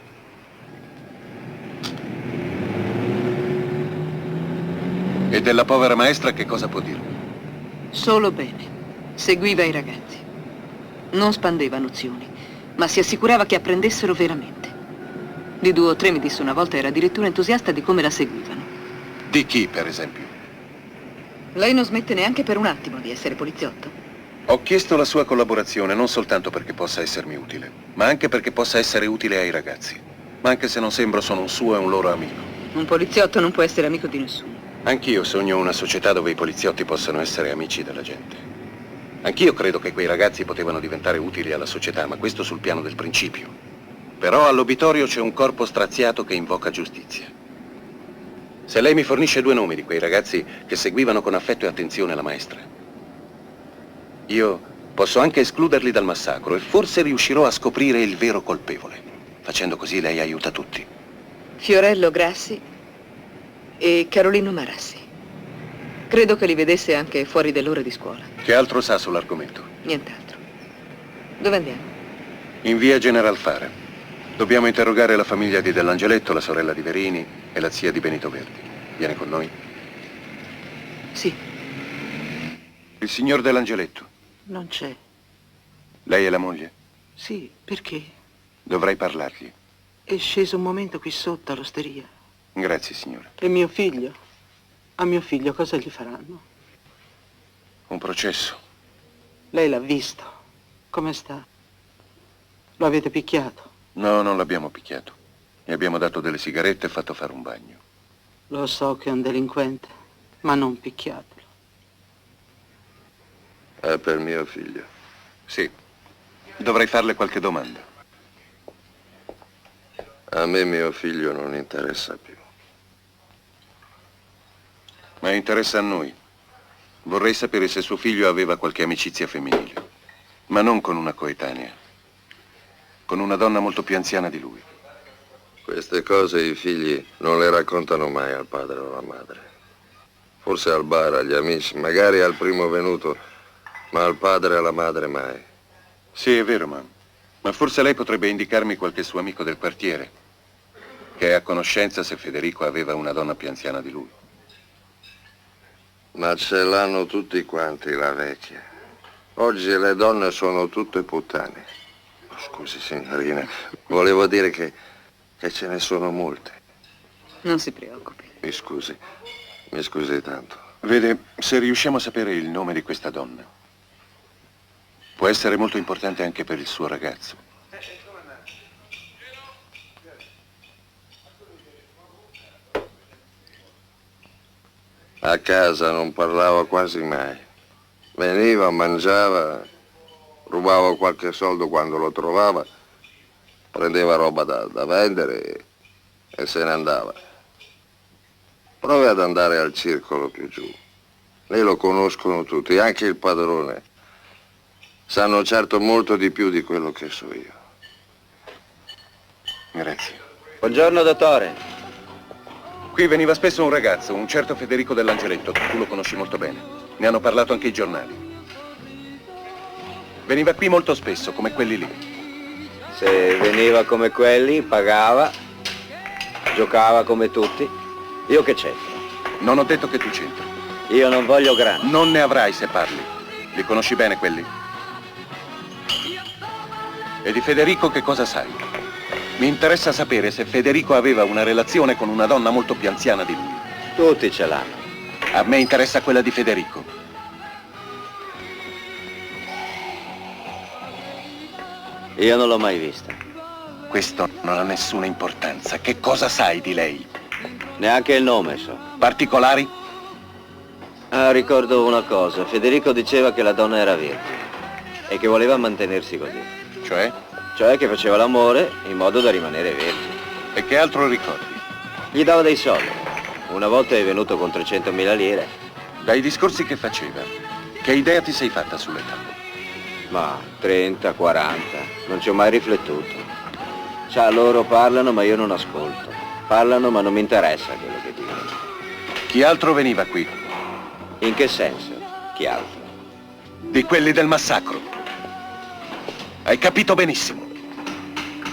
E della povera maestra che cosa può dirmi?
Solo bene. Seguiva i ragazzi. Non spandeva nozioni, ma si assicurava che apprendessero veramente. Di 2 o 3 mi disse una volta era addirittura entusiasta di come la seguivano.
Di chi, per esempio?
Lei non smette neanche per un attimo di essere poliziotto?
Ho chiesto la sua collaborazione non soltanto perché possa essermi utile, ma anche perché possa essere utile ai ragazzi. Ma anche se non sembro, sono un suo e un loro amico.
Un poliziotto non può essere amico di nessuno.
Anch'io sogno una società dove i poliziotti possano essere amici della gente. Anch'io credo che quei ragazzi potevano diventare utili alla società, ma questo sul piano del principio. Però all'obitorio c'è un corpo straziato che invoca giustizia. Se lei mi fornisce 2 nomi di quei ragazzi che seguivano con affetto e attenzione la maestra, io posso anche escluderli dal massacro e forse riuscirò a scoprire il vero colpevole. Facendo così lei aiuta tutti.
Fiorello Grassi e Carolino Marassi. Credo che li vedesse anche fuori dell'ora di scuola.
Che altro sa sull'argomento?
Nient'altro. Dove andiamo?
In via General Fara. Dobbiamo interrogare la famiglia di Dell'Angeletto, la sorella di Verini e la zia di Benito Verdi. Viene con noi?
Sì.
Il signor Dell'Angeletto.
Non c'è.
Lei è la moglie?
Sì, perché?
Dovrei parlargli.
È sceso un momento qui sotto all'osteria.
Grazie, signore.
E mio figlio? A mio figlio cosa gli faranno?
Un processo.
Lei l'ha visto. Come sta? Lo avete picchiato?
No, non l'abbiamo picchiato. Gli abbiamo dato delle sigarette e fatto fare un bagno.
Lo so che è un delinquente, ma non picchiatelo.
È per mio figlio.
Sì. Dovrei farle qualche domanda.
A me mio figlio non interessa più.
Ma interessa a noi. Vorrei sapere se suo figlio aveva qualche amicizia femminile. Ma non con una coetanea. Con una donna molto più anziana di lui.
Queste cose i figli non le raccontano mai al padre o alla madre. Forse al bar, agli amici, magari al primo venuto, ma al padre e alla madre mai.
Sì, è vero, ma forse lei potrebbe indicarmi qualche suo amico del quartiere, che è a conoscenza se Federico aveva una donna più anziana di lui.
Ma ce l'hanno tutti quanti, la vecchia. Oggi le donne sono tutte puttane. Oh, scusi, signorina, volevo dire che ce ne sono molte.
Non si preoccupi.
Mi scusi tanto.
Vede, se riusciamo a sapere il nome di questa donna, può essere molto importante anche per il suo ragazzo.
A casa non parlava quasi mai. Veniva, mangiava, rubava qualche soldo quando lo trovava, prendeva roba da vendere e se ne andava. Provi ad andare al circolo più giù. Lì lo conoscono tutti, anche il padrone. Sanno certo molto di più di quello che so io.
Grazie.
Buongiorno, dottore.
Qui veniva spesso un ragazzo, un certo Federico dell'Angeletto, tu lo conosci molto bene. Ne hanno parlato anche i giornali. Veniva qui molto spesso, come quelli lì.
Se veniva come quelli, pagava, giocava come tutti. Io che c'entro?
Non ho detto che tu c'entri.
Io non voglio grandi.
Non ne avrai se parli. Li conosci bene quelli? E di Federico che cosa sai? Mi interessa sapere se Federico aveva una relazione con una donna molto più anziana di lui.
Tutti ce l'hanno.
A me interessa quella di Federico.
Io non l'ho mai vista.
Questo non ha nessuna importanza. Che cosa sai di lei?
Neanche il nome so.
Particolari?
Ah, ricordo una cosa. Federico diceva che la donna era vergine e che voleva mantenersi così.
Cioè?
Cioè che faceva l'amore in modo da rimanere vergine.
E che altro ricordi?
Gli dava dei soldi. Una volta è venuto con 300.000 lire.
Dai discorsi che faceva, che idea ti sei fatta sull'età?
Ma 30, 40, non ci ho mai riflettuto. Sa, loro parlano ma io non ascolto. Parlano ma non mi interessa quello che dicono.
Chi altro veniva qui?
In che senso? Chi altro?
Di quelli del massacro. Hai capito benissimo.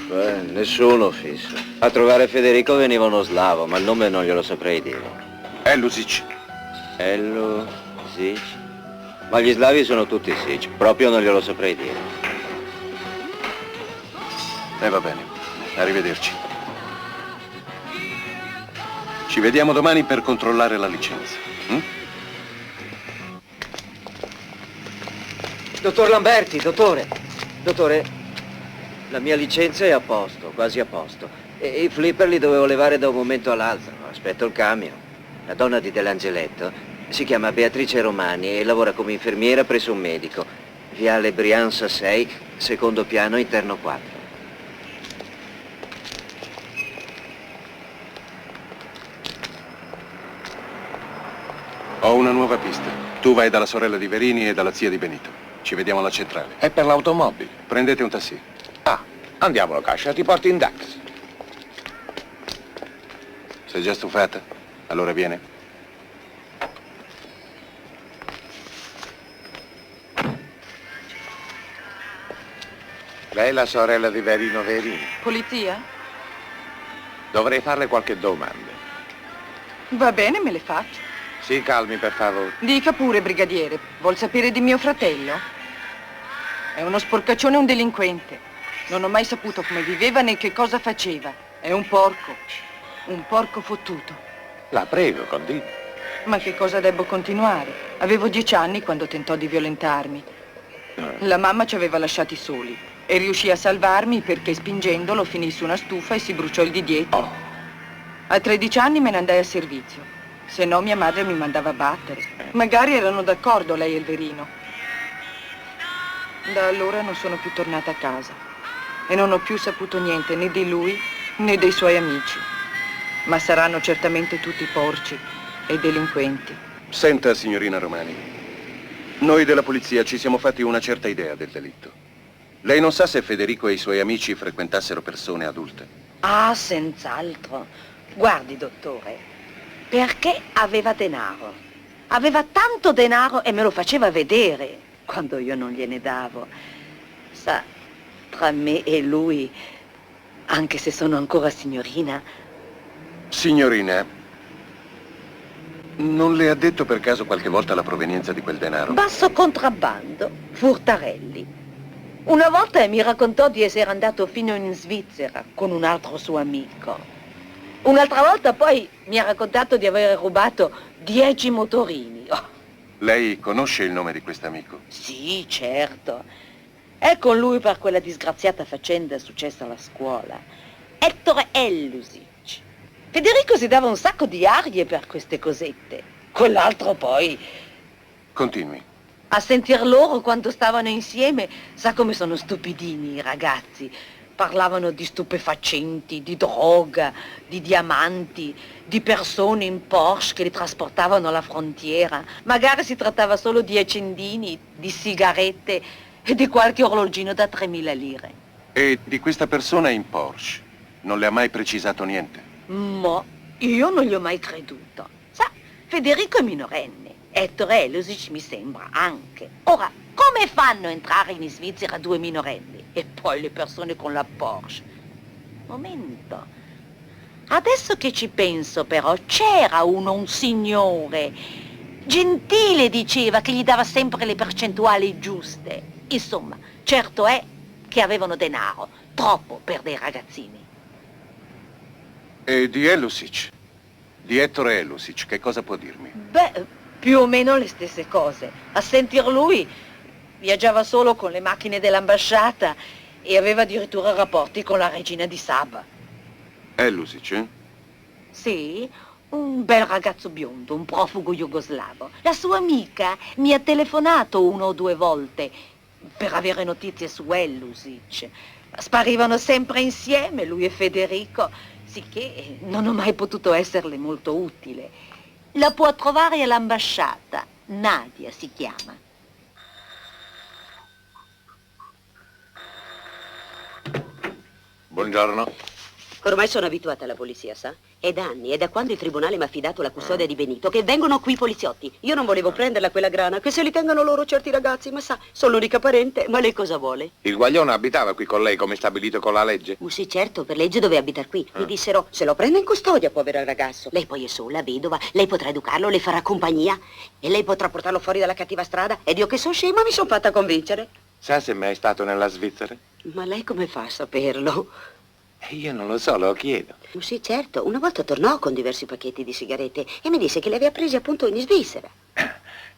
Beh, nessuno fisso. A trovare Federico veniva uno slavo, ma il nome non glielo saprei dire.
Elusic.
Elusic? Ma gli slavi sono tutti sic, proprio non glielo saprei dire.
E va bene, arrivederci. Ci vediamo domani per controllare la licenza.
Dottor Lamberti, dottore, la mia licenza è a posto, quasi a posto. E i flipper li dovevo levare da un momento all'altro. Aspetto il camion. La donna di Dell'Angeletto si chiama Beatrice Romani e lavora come infermiera presso un medico. Viale Brianza 6, secondo piano, interno 4.
Ho una nuova pista. Tu vai dalla sorella di Verini e dalla zia di Benito. Ci vediamo alla centrale.
È per l'automobile.
Prendete un taxi.
Ah, andiamo, Cascia, ti porti in Dax.
Sei già stufata? Allora viene.
Lei è la sorella di Verino Verini.
Polizia?
Dovrei farle qualche domanda.
Va bene, me le faccio.
Si calmi, per favore.
Dica pure, brigadiere. Vuol sapere di mio fratello? È uno sporcaccione e un delinquente. Non ho mai saputo come viveva né che cosa faceva. È un porco. Un porco fottuto.
La prego, continui.
Ma che cosa debbo continuare? Avevo 10 anni quando tentò di violentarmi. La mamma ci aveva lasciati soli e riuscì a salvarmi perché spingendolo finì su una stufa e si bruciò il di dietro. A 13 anni me ne andai a servizio. Se no mia madre mi mandava a battere. Magari erano d'accordo lei e il Verino. Da allora non sono più tornata a casa e non ho più saputo niente né di lui né dei suoi amici. Ma saranno certamente tutti porci e delinquenti.
Senta, signorina Romani, noi della polizia ci siamo fatti una certa idea del delitto. Lei non sa se Federico e i suoi amici frequentassero persone adulte?
Ah, senz'altro. Guardi, dottore, perché aveva denaro. Aveva tanto denaro e me lo faceva vedere quando io non gliene davo. Sa, tra me e lui, anche se sono ancora signorina...
Signorina, Non le ha detto per caso qualche volta la provenienza di quel denaro?
Basso contrabbando, furtarelli. Una volta mi raccontò di essere andato fino in Svizzera con un altro suo amico. Un'altra volta poi mi ha raccontato di aver rubato 10 motorini. Oh.
Lei conosce il nome di quest'amico?
Sì, certo. È con lui per quella disgraziata faccenda successa alla scuola. Ettore Ellusic. Federico si dava un sacco di arie per queste cosette. Quell'altro poi,
Continui.
a sentir loro quando stavano insieme, sa come sono stupidini i ragazzi. Parlavano di stupefacenti, di droga, di diamanti, di persone in Porsche che li trasportavano alla frontiera. Magari si trattava solo di accendini, di sigarette e di qualche orologino da 3.000 lire.
E di questa persona in Porsche non le ha mai precisato niente?
Ma io non gli ho mai creduto. Sa, Federico è minorenne, Ettore Ellusic mi sembra anche. Ora, come fanno a entrare in Svizzera 2 minorenni? E poi le persone con la Porsche? Momento. Adesso che ci penso però, c'era un signore, gentile diceva, che gli dava sempre le percentuali giuste. Insomma, certo è che avevano denaro, troppo per dei ragazzini.
E di Ellusic? Di Ettore Ellusic, che cosa può dirmi?
Beh, più o meno le stesse cose. A sentir lui, viaggiava solo con le macchine dell'ambasciata e aveva addirittura rapporti con la regina di Saba.
Ellusic, eh?
Sì, un bel ragazzo biondo, un profugo jugoslavo. La sua amica mi ha telefonato 1 o 2 volte per avere notizie su Ellusic. Sparivano sempre insieme, lui e Federico, sicché non ho mai potuto esserle molto utile. La può trovare all'ambasciata. Nadia si chiama.
Buongiorno.
Ormai sono abituata alla polizia, sa? È da anni, è da quando il tribunale mi ha affidato la custodia di Benito, che vengono qui i poliziotti. Io non volevo prenderla quella grana, che se li tengono loro certi ragazzi, ma sa, sono l'unica parente, ma lei cosa vuole?
Il guaglione abitava qui con lei come stabilito con la legge?
Sì, certo, per legge doveva abitare qui. Mi dissero, se lo prende in custodia, povero ragazzo. Lei poi è sola, vedova, lei potrà educarlo, le farà compagnia e lei potrà portarlo fuori dalla cattiva strada. Ed io che sono scema mi sono fatta convincere.
Sa se mai è stato nella Svizzera?
Ma lei come fa a saperlo?
Io non lo so, lo chiedo.
Sì, certo. Una volta tornò con diversi pacchetti di sigarette e mi disse che li aveva presi appunto in Svizzera.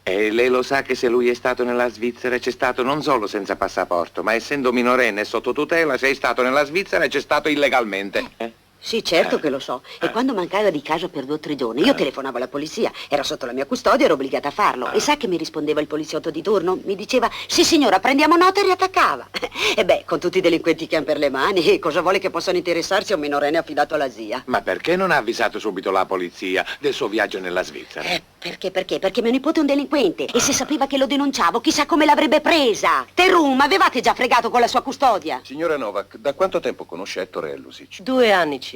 E lei lo sa che se lui è stato nella Svizzera c'è stato non solo senza passaporto, ma essendo minorenne e sotto tutela, se è stato nella Svizzera e c'è stato illegalmente.
Sì, certo che lo so. E quando mancava di casa per 2 o 3 giorni, io telefonavo alla polizia. Era sotto la mia custodia, ero obbligata a farlo. E sa che mi rispondeva il poliziotto di turno? Mi diceva, sì signora, prendiamo nota e riattaccava. E beh, con tutti i delinquenti che hanno per le mani, cosa vuole che possano interessarsi a un minorenne affidato alla zia?
Ma perché non ha avvisato subito la polizia del suo viaggio nella Svizzera?
Perché? Perché mio nipote è un delinquente. E se sapeva che lo denunciavo, chissà come l'avrebbe presa. Terum, avevate già fregato con la sua custodia?
Signora Novak, da quanto tempo conosce Ettore Ellusic?
2 anni circa.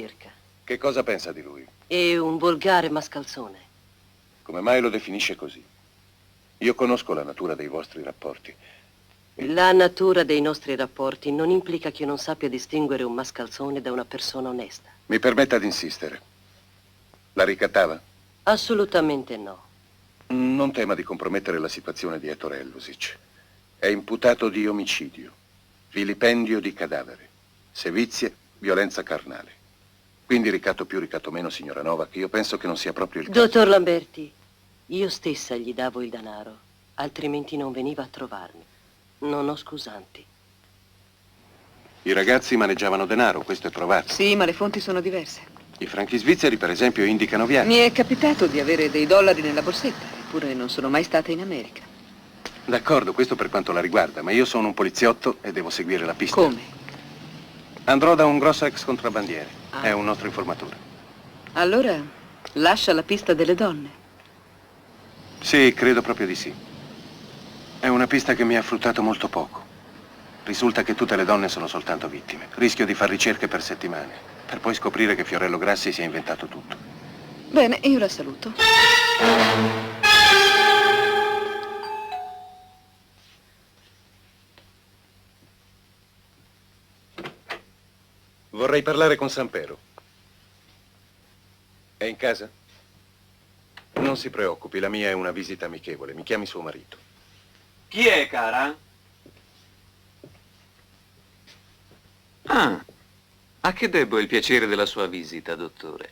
Che cosa pensa di lui?
È un volgare mascalzone.
Come mai lo definisce così? Io conosco la natura dei vostri rapporti.
La natura dei nostri rapporti non implica che io non sappia distinguere un mascalzone da una persona onesta.
Mi permetta di insistere. La ricattava?
Assolutamente no.
Non tema di compromettere la situazione di Ettore Ellusic. È imputato di omicidio, vilipendio di cadavere, sevizie, violenza carnale. Quindi ricatto più, ricatto meno, signora Novak, io penso che non sia proprio il caso.
Dottor Lamberti, io stessa gli davo il denaro, altrimenti non veniva a trovarmi. Non ho scusanti.
I ragazzi maneggiavano denaro, questo è provato.
Sì, ma le fonti sono diverse.
I franchi svizzeri, per esempio, indicano viaggi.
Mi è capitato di avere dei dollari nella borsetta, eppure non sono mai stata in America.
D'accordo, questo per quanto la riguarda, ma io sono un poliziotto e devo seguire la pista.
Come?
Andrò da un grosso ex contrabbandiere. È un nostro informatore.
Allora, lascia la pista delle donne.
Sì, credo proprio di sì. È una pista che mi ha fruttato molto poco. Risulta che tutte le donne sono soltanto vittime. Rischio di far ricerche per settimane, per poi scoprire che Fiorello Grassi si è inventato tutto.
Bene, io la saluto.
Vorrei parlare con Sampero. È in casa? Non si preoccupi, la mia è una visita amichevole. Mi chiami suo marito.
Chi è, cara? Ah, a che debbo il piacere della sua visita, dottore?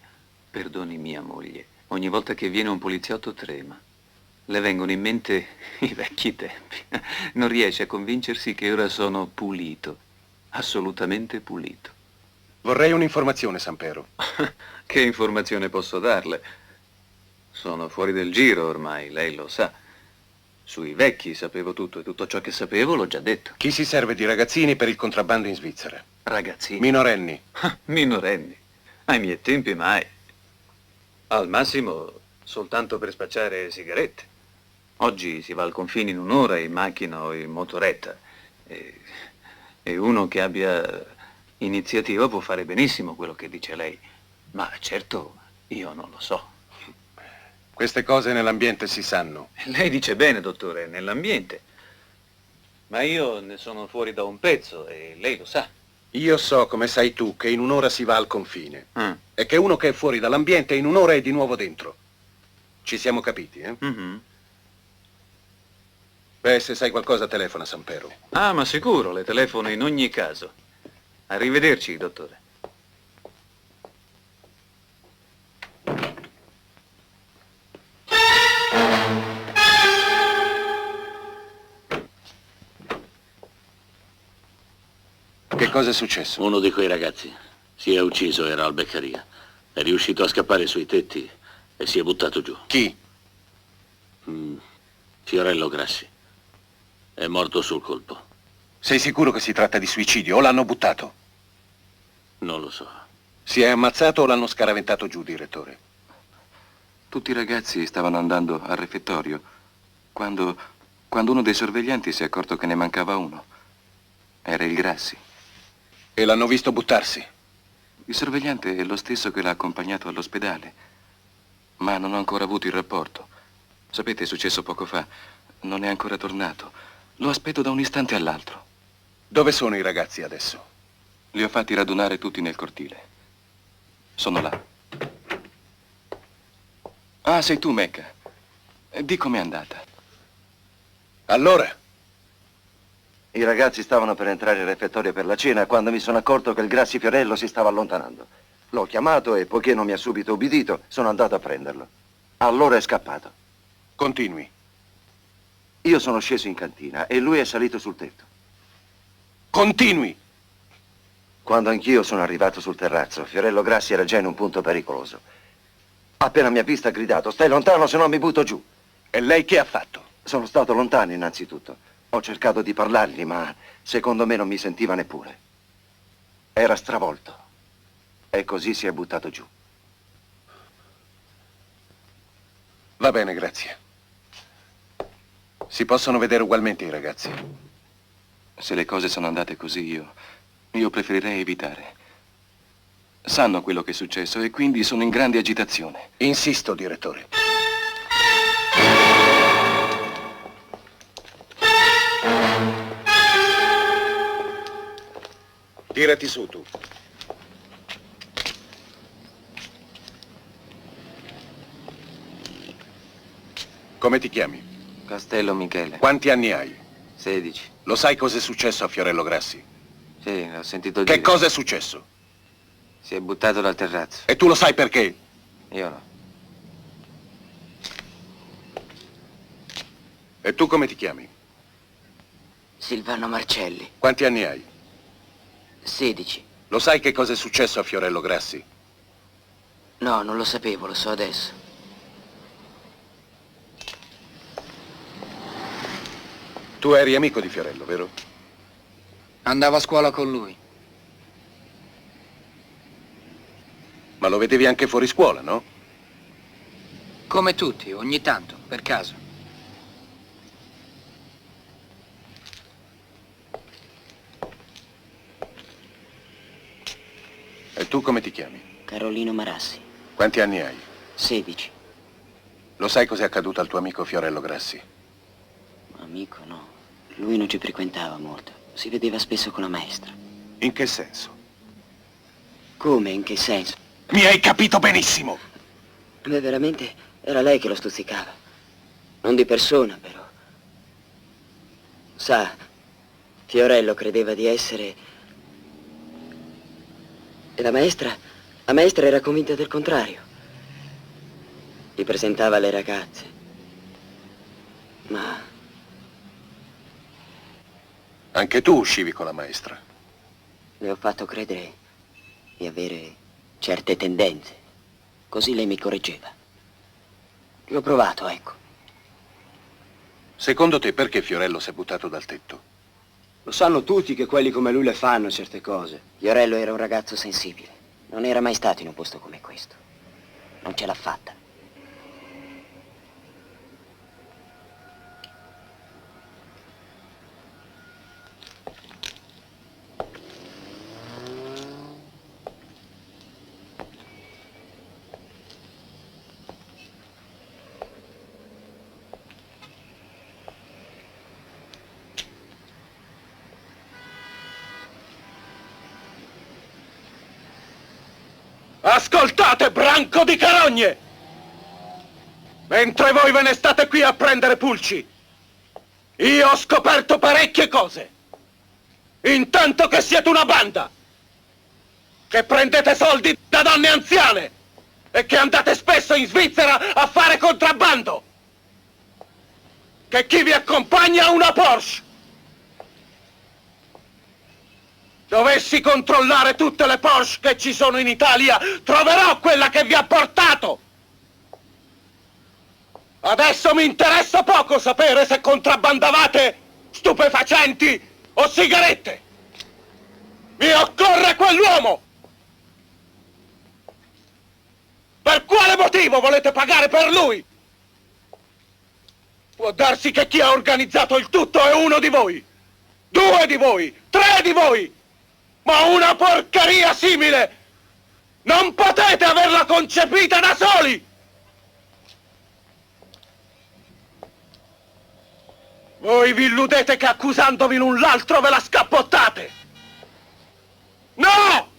Perdoni mia moglie, ogni volta che viene un poliziotto trema. Le vengono in mente i vecchi tempi. Non riesce a convincersi che ora sono pulito, assolutamente pulito.
Vorrei un'informazione, Sampero.
Che informazione posso darle? Sono fuori del giro ormai, lei lo sa. Sui vecchi sapevo tutto e tutto ciò che sapevo l'ho già detto.
Chi si serve di ragazzini per il contrabbando in Svizzera?
Ragazzini?
Minorenni.
Minorenni? Ai miei tempi mai. Al massimo soltanto per spacciare sigarette. Oggi si va al confine in un'ora in macchina o in motoretta. E uno che abbia iniziativa può fare benissimo quello che dice lei. Ma certo, io non lo so.
Queste cose nell'ambiente si sanno.
Lei dice bene, dottore, nell'ambiente. Ma io ne sono fuori da un pezzo e lei lo sa.
Io so, come sai tu, che in un'ora si va al confine. E che uno che è fuori dall'ambiente in un'ora è di nuovo dentro. Ci siamo capiti, eh? Beh, se sai qualcosa telefona, Sampero.
Ah, ma sicuro, le telefono in ogni caso. Arrivederci, dottore.
Che cosa è successo?
Uno di quei ragazzi si è ucciso, era Albeccaria. È riuscito a scappare sui tetti e si è buttato giù.
Chi?
Fiorello Grassi. È morto sul colpo.
Sei sicuro che si tratta di suicidio o l'hanno buttato?
Non lo so.
Si è ammazzato o l'hanno scaraventato giù, direttore?
Tutti i ragazzi stavano andando al refettorio quando uno dei sorveglianti si è accorto che ne mancava uno. Era il Grassi.
E l'hanno visto buttarsi?
Il sorvegliante è lo stesso che l'ha accompagnato all'ospedale, ma non ho ancora avuto il rapporto. Sapete, è successo poco fa. Non è ancora tornato. Lo aspetto da un istante all'altro.
Dove sono i ragazzi adesso?
Li ho fatti radunare tutti nel cortile. Sono là. Ah, sei tu, Mecca. Di com'è andata?
Allora?
I ragazzi stavano per entrare in refettorio per la cena quando mi sono accorto che il Grassi Fiorello si stava allontanando. L'ho chiamato e, poiché non mi ha subito ubbidito, sono andato a prenderlo. Allora è scappato.
Continui.
Io sono sceso in cantina e lui è salito sul tetto.
Continui!
Quando anch'io sono arrivato sul terrazzo, Fiorello Grassi era già in un punto pericoloso. Appena mi ha visto ha gridato: "Stai lontano, se no mi butto giù".
E lei che ha fatto?
Sono stato lontano innanzitutto. Ho cercato di parlargli, ma secondo me non mi sentiva neppure. Era stravolto. E così si è buttato giù.
Va bene, grazie. Si possono vedere ugualmente i ragazzi.
Se le cose sono andate così, io preferirei evitare. Sanno quello che è successo e quindi sono in grande agitazione.
Insisto, direttore. Tirati su, tu. Come ti chiami?
Castello Michele.
Quanti anni hai?
16.
Lo sai cosa è successo a Fiorello Grassi?
Sì, ho sentito dire.
Che cosa è successo?
Si è buttato dal terrazzo.
E tu lo sai perché?
Io no.
E tu come ti chiami?
Silvano Marcelli.
Quanti anni hai?
16.
Lo sai che cosa è successo a Fiorello Grassi?
No, non lo sapevo, lo so adesso.
Tu eri amico di Fiorello, vero?
Andavo a scuola con lui.
Ma lo vedevi anche fuori scuola, no?
Come tutti, ogni tanto, per caso.
E tu come ti chiami?
Carolino Marassi.
Quanti anni hai?
16.
Lo sai cos'è accaduto al tuo amico Fiorello Grassi?
Amico, no. Lui non ci frequentava molto. Si vedeva spesso con la maestra.
In che senso?
Come? In che senso?
Mi hai capito benissimo!
Beh, veramente
Era lei che lo stuzzicava. Non di persona, però. Sa, Fiorello credeva di essere... E la maestra era convinta del contrario. Gli presentava le ragazze. Ma...
Anche tu uscivi con la maestra.
le ho fatto credere di avere certe tendenze. Così lei mi correggeva. Ci ho provato, ecco.
Secondo te perché Fiorello si è buttato dal tetto?
Lo sanno tutti che quelli come lui le fanno certe cose. Fiorello era un ragazzo sensibile. Non era mai stato in un posto come questo. Non ce l'ha fatta.
Ascoltate, branco di carogne! Mentre voi ve ne state qui a prendere pulci, io ho scoperto parecchie cose. Intanto che siete una banda, che prendete soldi da donne anziane e che andate spesso in Svizzera a fare contrabbando, che chi vi accompagna ha una Porsche. Dovessi controllare tutte le Porsche che ci sono in Italia, troverò quella che vi ha portato! Adesso mi interessa poco sapere se contrabbandavate stupefacenti o sigarette! Mi occorre quell'uomo! Per quale motivo volete pagare per lui? Può darsi che chi ha organizzato il tutto è uno di voi, 2 di voi, 3 di voi! Ma una porcheria simile non potete averla concepita da soli! Voi vi illudete che accusandovi l'un l'altro ve la scappottate! No!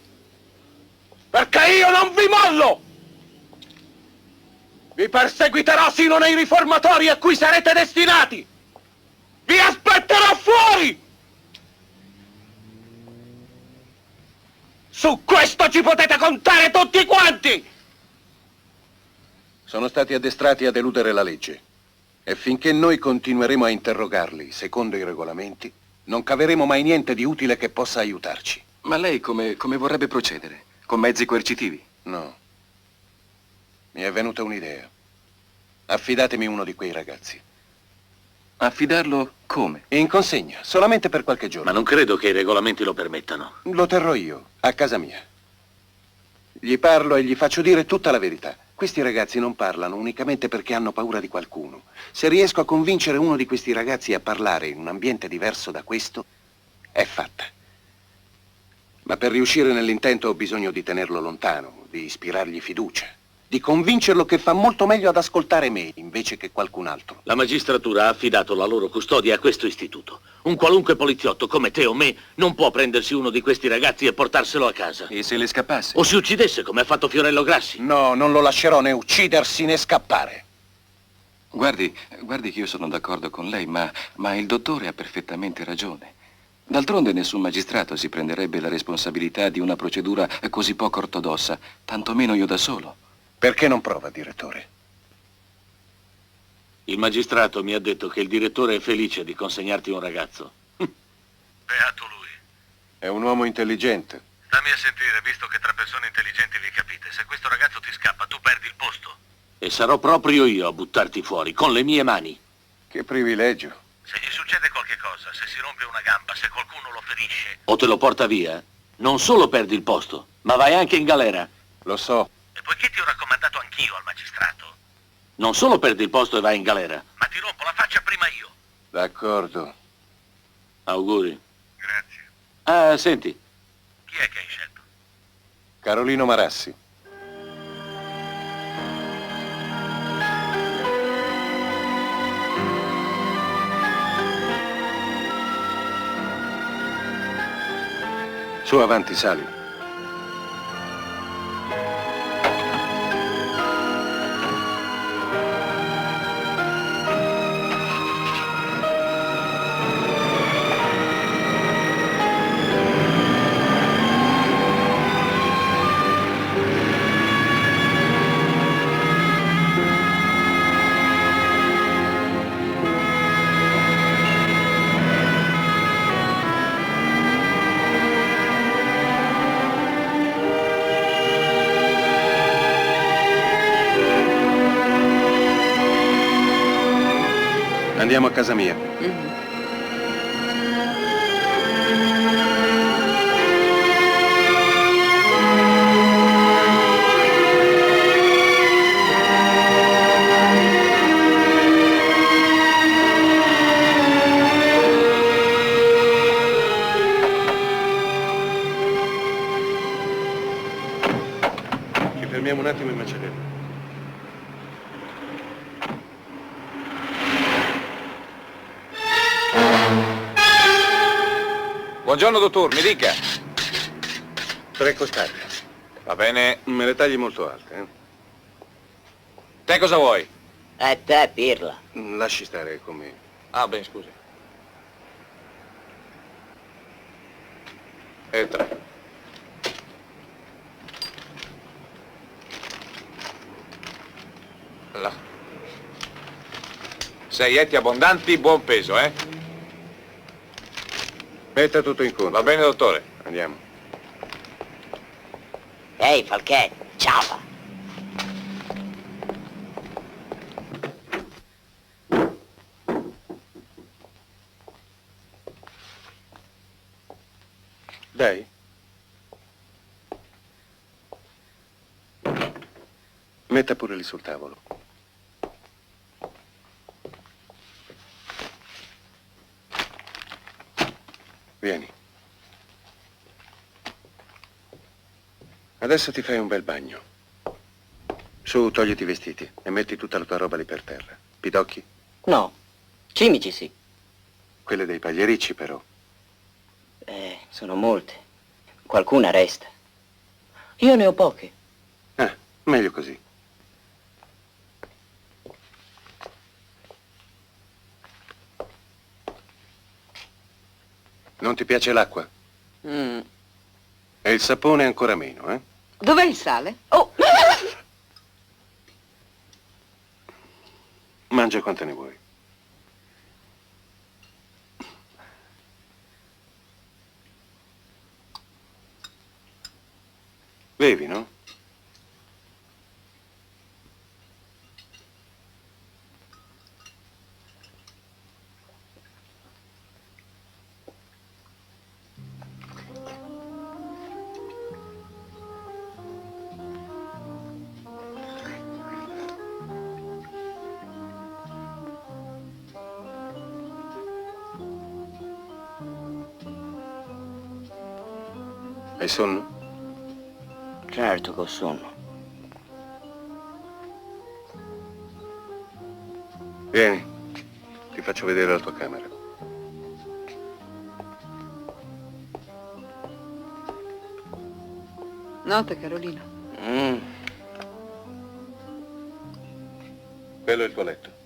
Perché io non vi mollo! Vi perseguiterò sino nei riformatori a cui sarete destinati! Vi aspetterò fuori! Su questo ci potete contare tutti quanti! Sono stati addestrati a eludere la legge. E finché noi continueremo a interrogarli secondo i regolamenti, non caveremo mai niente di utile che possa aiutarci.
Ma lei come vorrebbe procedere? Con mezzi coercitivi?
No. Mi è venuta un'idea. Affidatemi uno di quei ragazzi.
Affidarlo come?
In consegna, solamente per qualche giorno.
Ma non credo che i regolamenti lo permettano.
Lo terrò io, a casa mia. Gli parlo e gli faccio dire tutta la verità. Questi ragazzi non parlano unicamente perché hanno paura di qualcuno. Se riesco a convincere uno di questi ragazzi a parlare in un ambiente diverso da questo, è fatta. Ma per riuscire nell'intento ho bisogno di tenerlo lontano, di ispirargli fiducia, di convincerlo che fa molto meglio ad ascoltare me invece che qualcun altro.
La magistratura ha affidato la loro custodia a questo istituto. Un qualunque poliziotto come te o me non può prendersi uno di questi ragazzi e portarselo a casa.
E se le scappasse?
O si uccidesse come ha fatto Fiorello Grassi.
No, non lo lascerò né uccidersi né scappare.
Guardi che io sono d'accordo con lei, ma il dottore ha perfettamente ragione. D'altronde nessun magistrato si prenderebbe la responsabilità di una procedura così poco ortodossa, tantomeno io da solo.
Perché non prova, direttore?
Il magistrato mi ha detto che il direttore è felice di consegnarti un ragazzo.
Beato lui.
È un uomo intelligente.
Stammi a sentire, visto che tra persone intelligenti vi capite. Se questo ragazzo ti scappa, tu perdi il posto.
E sarò proprio io a buttarti fuori, con le mie mani.
Che privilegio.
Se gli succede qualche cosa, se si rompe una gamba, se qualcuno lo ferisce...
O te lo porta via, non solo perdi il posto, ma vai anche in galera.
Lo so.
E poiché ti ho raccomandato anch'io al magistrato...
Non solo perdi il posto e vai in galera.
Ma ti rompo la faccia prima io.
D'accordo.
Auguri.
Grazie.
Ah, senti.
Chi è che hai scelto?
Carolino Marassi. Su, avanti, sali. Andiamo a casa mia. Ci fermiamo un attimo in macelleria.
Buongiorno, dottor, mi dica.
3 costate.
Va bene.
Me le tagli molto alte, eh?
Te cosa vuoi?
Te, pirla.
Lasci stare con me.
Ah, bene, scusi. E 3. Là. 6 etti abbondanti, buon peso, eh?
Metta tutto in conto.
Va bene, dottore.
Andiamo.
Ehi, Falchè, ciao.
Dai. Metta pure lì sul tavolo. Vieni. Adesso ti fai un bel bagno. Su, togliti i vestiti e metti tutta la tua roba lì per terra. Pidocchi?
No, cimici sì.
Quelle dei pagliericci, però.
Sono molte. Qualcuna resta. Io ne ho poche.
Ah, meglio così. Non ti piace l'acqua? E il sapone ancora meno, eh?
Dov'è il sale? Oh!
Mangia quante ne vuoi. Bevi, no? Hai sonno?
Certo che ho sonno.
Vieni, ti faccio vedere la tua camera.
Notte, Carolina.
Quello è il tuo letto.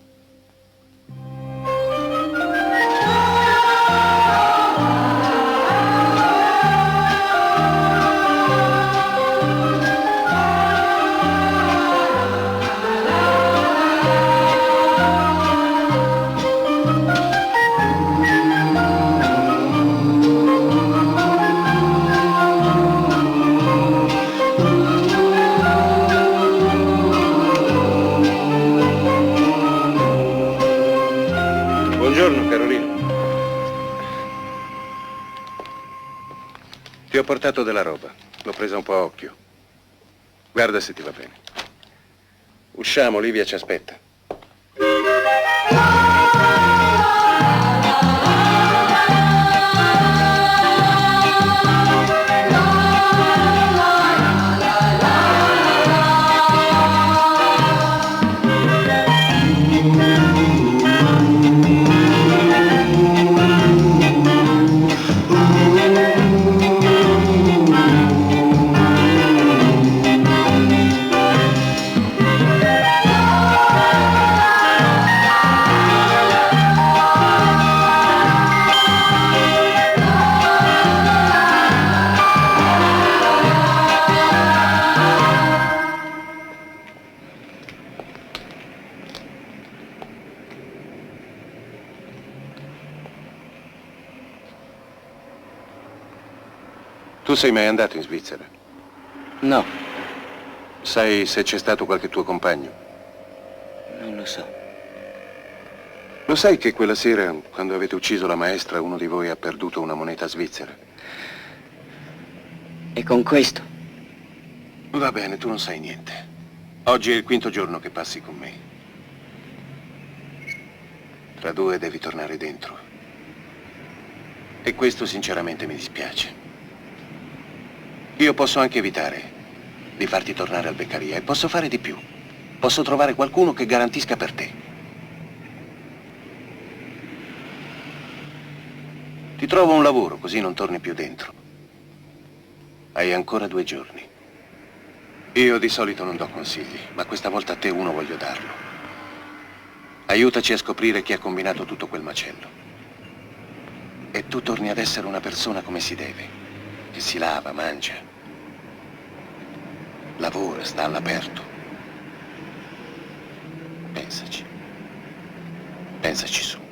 Buongiorno, Carolina. Ti ho portato della roba. L'ho presa un po' a occhio. Guarda se ti va bene. Usciamo, Livia ci aspetta. Tu sei mai andato in Svizzera?
No,
Sai se c'è stato qualche tuo compagno?
non lo so.
Lo sai che quella sera, quando avete ucciso la maestra, uno di voi ha perduto una moneta svizzera?
E con questo?
Va bene, tu non sai niente. Oggi è il quinto giorno che passi con me. Tra 2 devi tornare dentro. E questo sinceramente mi dispiace. Io posso anche evitare di farti tornare al Beccaria e posso fare di più. Posso trovare qualcuno che garantisca per te. Ti trovo un lavoro, così non torni più dentro. Hai ancora 2 giorni. Io di solito non do consigli, ma questa volta a te uno voglio darlo. Aiutaci a scoprire chi ha combinato tutto quel macello. E tu torni ad essere una persona come si deve, che si lava, mangia, lavora, sta all'aperto. Pensaci. Pensaci su.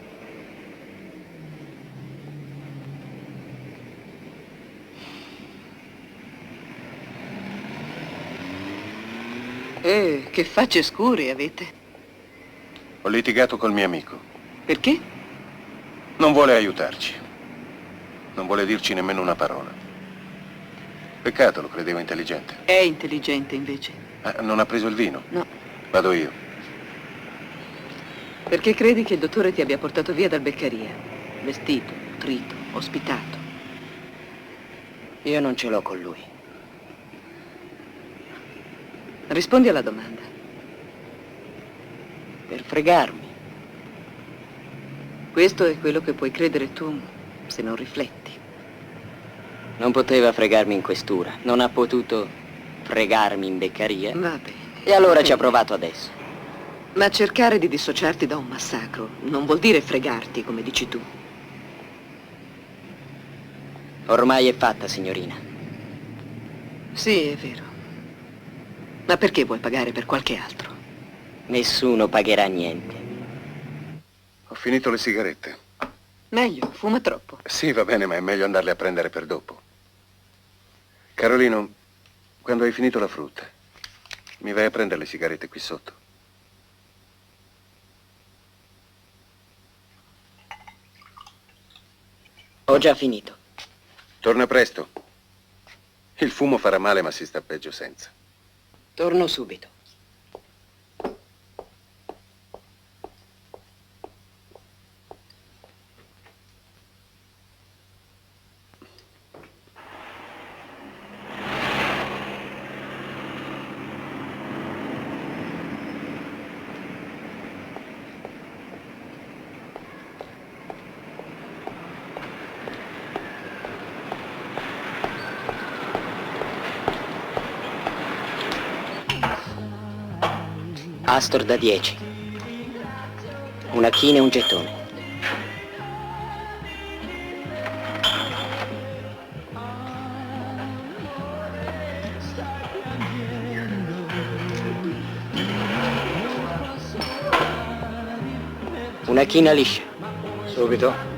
Che facce scure avete.
Ho litigato col mio amico.
Perché?
Non vuole aiutarci. Non vuole dirci nemmeno una parola. Peccato, lo credevo intelligente.
È intelligente invece.
Non ha preso il vino?
No.
Vado io.
Perché credi che il dottore ti abbia portato via dal Beccaria? Vestito, nutrito, ospitato.
Io non ce l'ho con lui.
Rispondi alla domanda.
Per fregarmi.
Questo è quello che puoi credere tu se non rifletti.
Non poteva fregarmi in questura. Non ha potuto fregarmi in Beccaria.
Va bene.
E allora ci ha provato adesso.
Ma cercare di dissociarti da un massacro non vuol dire fregarti, come dici tu.
Ormai è fatta, signorina.
Sì, è vero. Ma perché vuoi pagare per qualche altro?
Nessuno pagherà niente.
Ho finito le sigarette.
Meglio, fuma troppo.
Sì, va bene, ma è meglio andarle a prendere per dopo. Carolino, quando hai finito la frutta, mi vai a prendere le sigarette qui sotto.
Ho già finito.
Torna presto. Il fumo farà male, ma si sta peggio senza.
Torno subito. Astor da 10. Una china e un gettone. Una china liscia. Subito.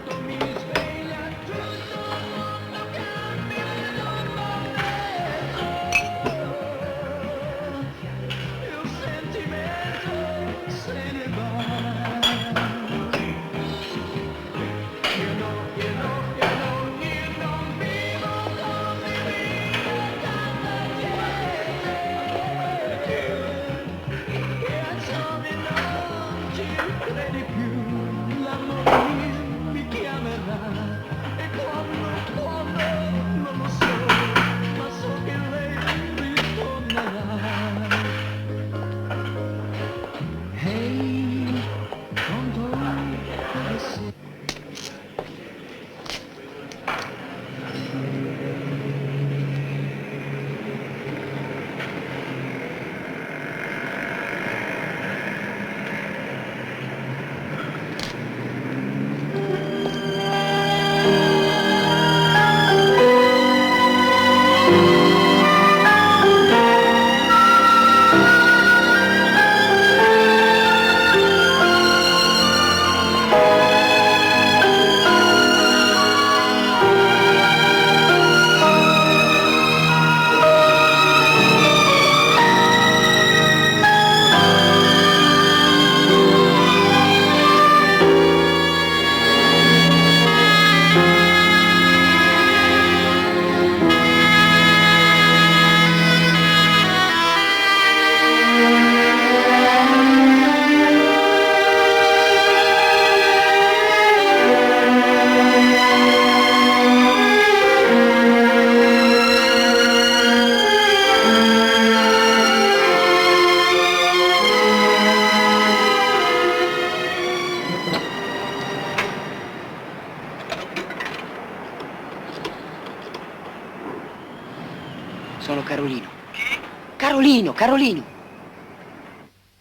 Sono Carolino. Chi? Carolino.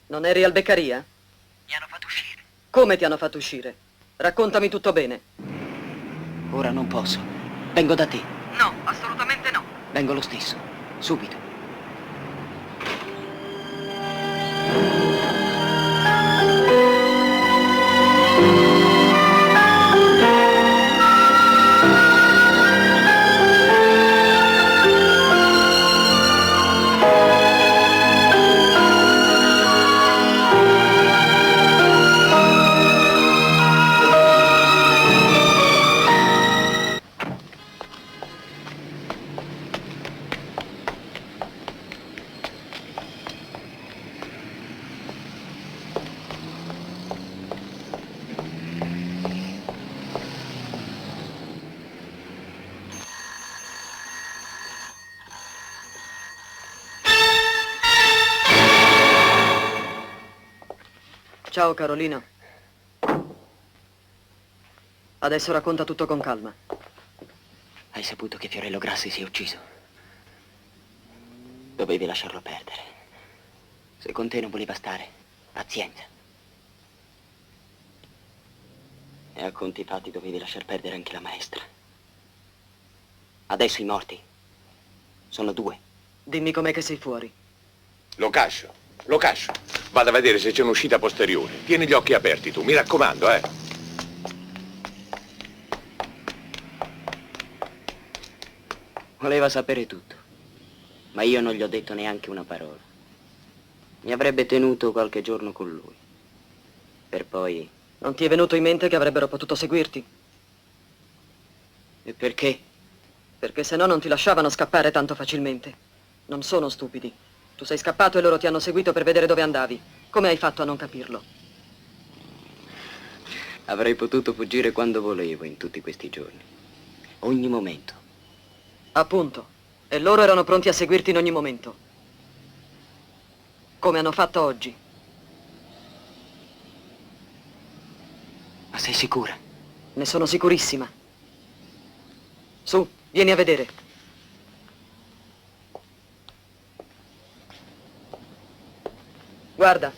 Non eri al Beccaria?
Mi hanno fatto uscire.
Come ti hanno fatto uscire? Raccontami tutto bene.
Ora non posso. Vengo da te.
No, assolutamente no.
Vengo lo stesso. Subito.
Ciao Carolina. Adesso racconta tutto con calma.
Hai saputo che Fiorello Grassi si è ucciso? Dovevi lasciarlo perdere. Se con te non voleva stare, pazienza. E a conti fatti dovevi lasciar perdere anche la maestra. Adesso i morti sono 2.
Dimmi com'è che sei fuori.
Lo cascio. Vado a vedere se c'è un'uscita posteriore. Tieni gli occhi aperti tu, mi raccomando,
Voleva sapere tutto, ma io non gli ho detto neanche una parola. Mi avrebbe tenuto qualche giorno con lui. Per poi...
Non ti è venuto in mente che avrebbero potuto seguirti?
E perché?
Perché se no non ti lasciavano scappare tanto facilmente. Non sono stupidi. Tu sei scappato e loro ti hanno seguito per vedere dove andavi. Come hai fatto a non capirlo?
Avrei potuto fuggire quando volevo in tutti questi giorni. Ogni momento.
Appunto. E loro erano pronti a seguirti in ogni momento. Come hanno fatto oggi.
Ma sei sicura?
Ne sono sicurissima. Su, vieni a vedere. Guarda.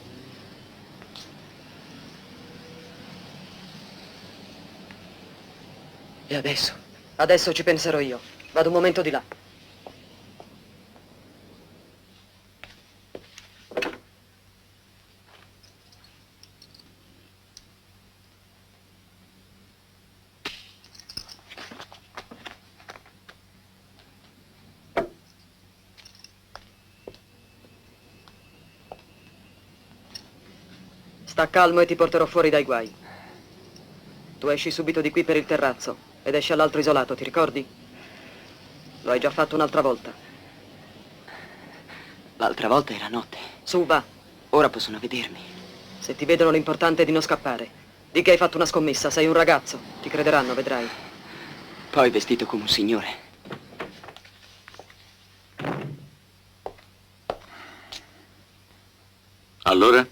E adesso?
Adesso ci penserò io. Vado un momento di là. Sta calmo e ti porterò fuori dai guai. Tu esci subito di qui per il terrazzo ed esci all'altro isolato, ti ricordi? Lo hai già fatto un'altra volta.
L'altra volta era notte.
Su, va.
Ora possono vedermi.
Se ti vedono l'importante è di non scappare. Di che hai fatto una scommessa, sei un ragazzo. Ti crederanno, vedrai.
Poi vestito come un signore.
Allora?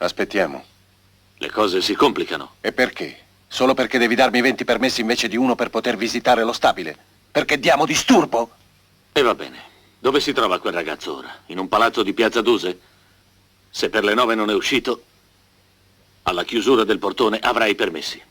Aspettiamo.
Le cose si complicano.
E perché? Solo perché devi darmi 20 permessi invece di 1 per poter visitare lo stabile? Perché diamo disturbo?
E va bene. Dove si trova quel ragazzo ora? In un palazzo di Piazza Duse? Se per le 9 non è uscito, alla chiusura del portone avrai i permessi.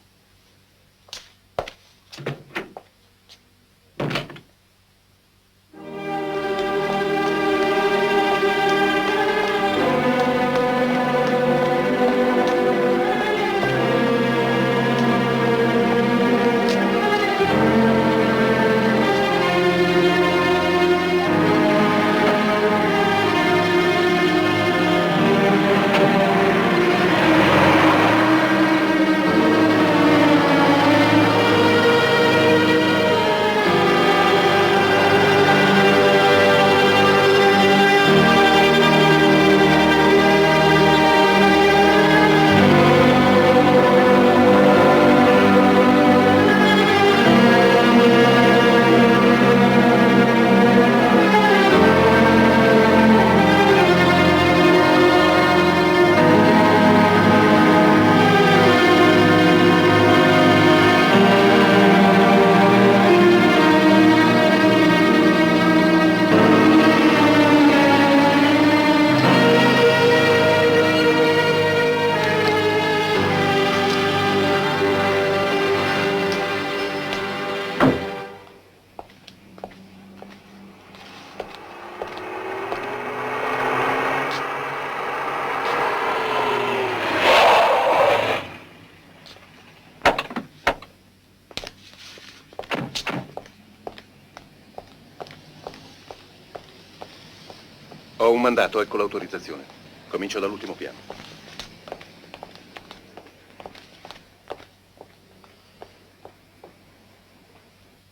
Ho un mandato, ecco l'autorizzazione. Comincio dall'ultimo piano.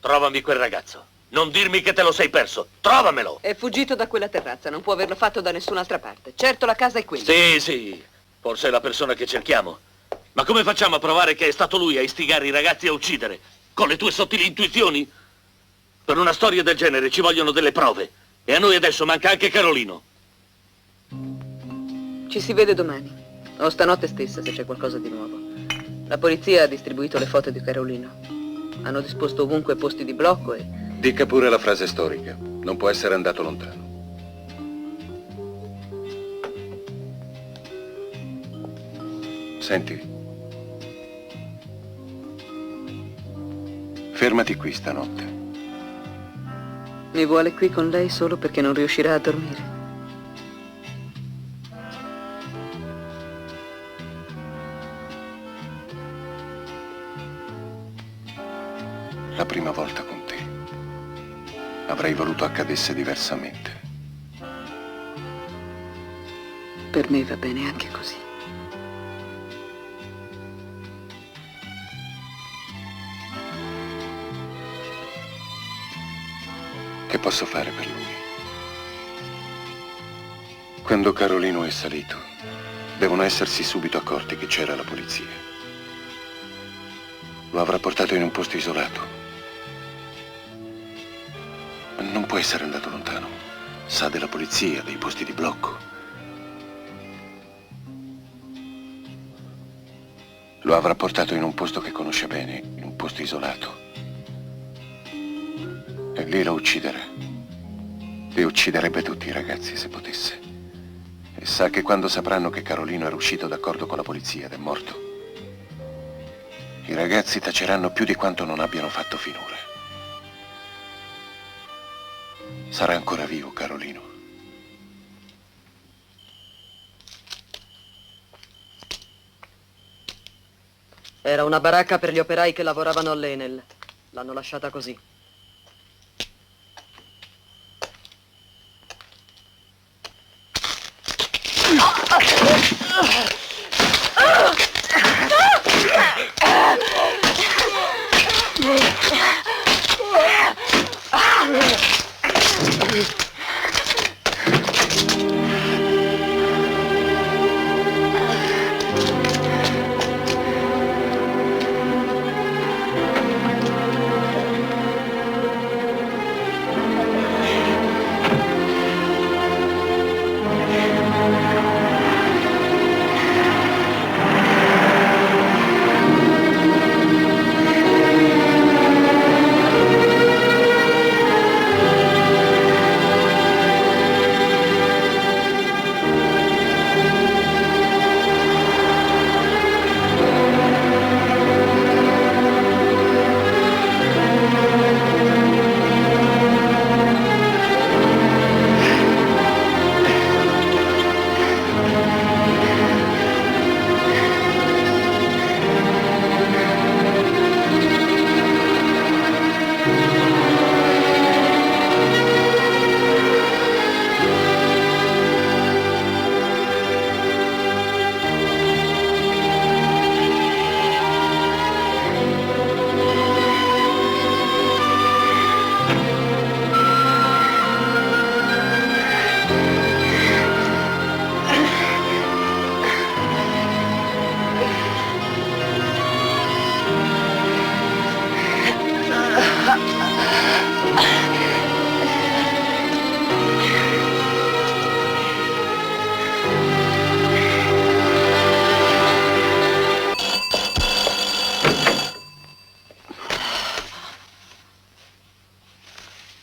Trovami quel ragazzo. Non dirmi che te lo sei perso. Trovamelo!
È fuggito da quella terrazza, non può averlo fatto da nessun'altra parte. Certo la casa è quella.
Sì, sì. Forse è la persona che cerchiamo. Ma come facciamo a provare che è stato lui a istigare i ragazzi a uccidere? Con le tue sottili intuizioni? Per una storia del genere ci vogliono delle prove. E a noi adesso manca anche Carolino.
Ci si vede domani. O stanotte stessa, se c'è qualcosa di nuovo. La polizia ha distribuito le foto di Carolino. Hanno disposto ovunque posti di blocco e...
Dica pure la frase storica. Non può essere andato lontano. Senti. Fermati qui stanotte.
Mi vuole qui con lei solo perché non riuscirà a dormire.
La prima volta con te. Avrei voluto accadesse diversamente.
Per me va bene anche così.
Che posso fare per lui? Quando Carolino è salito, devono essersi subito accorti che c'era la polizia. Lo avrà portato in un posto isolato. Non può essere andato lontano. Sa della polizia, dei posti di blocco. Lo avrà portato in un posto che conosce bene, in un posto isolato. E lì lo uccidere. Li ucciderebbe tutti i ragazzi se potesse. E sa che quando sapranno che Carolino era uscito d'accordo con la polizia ed è morto, i ragazzi taceranno più di quanto non abbiano fatto finora. Sarà ancora vivo, Carolino.
Era una baracca per gli operai che lavoravano all'Enel. L'hanno lasciata così.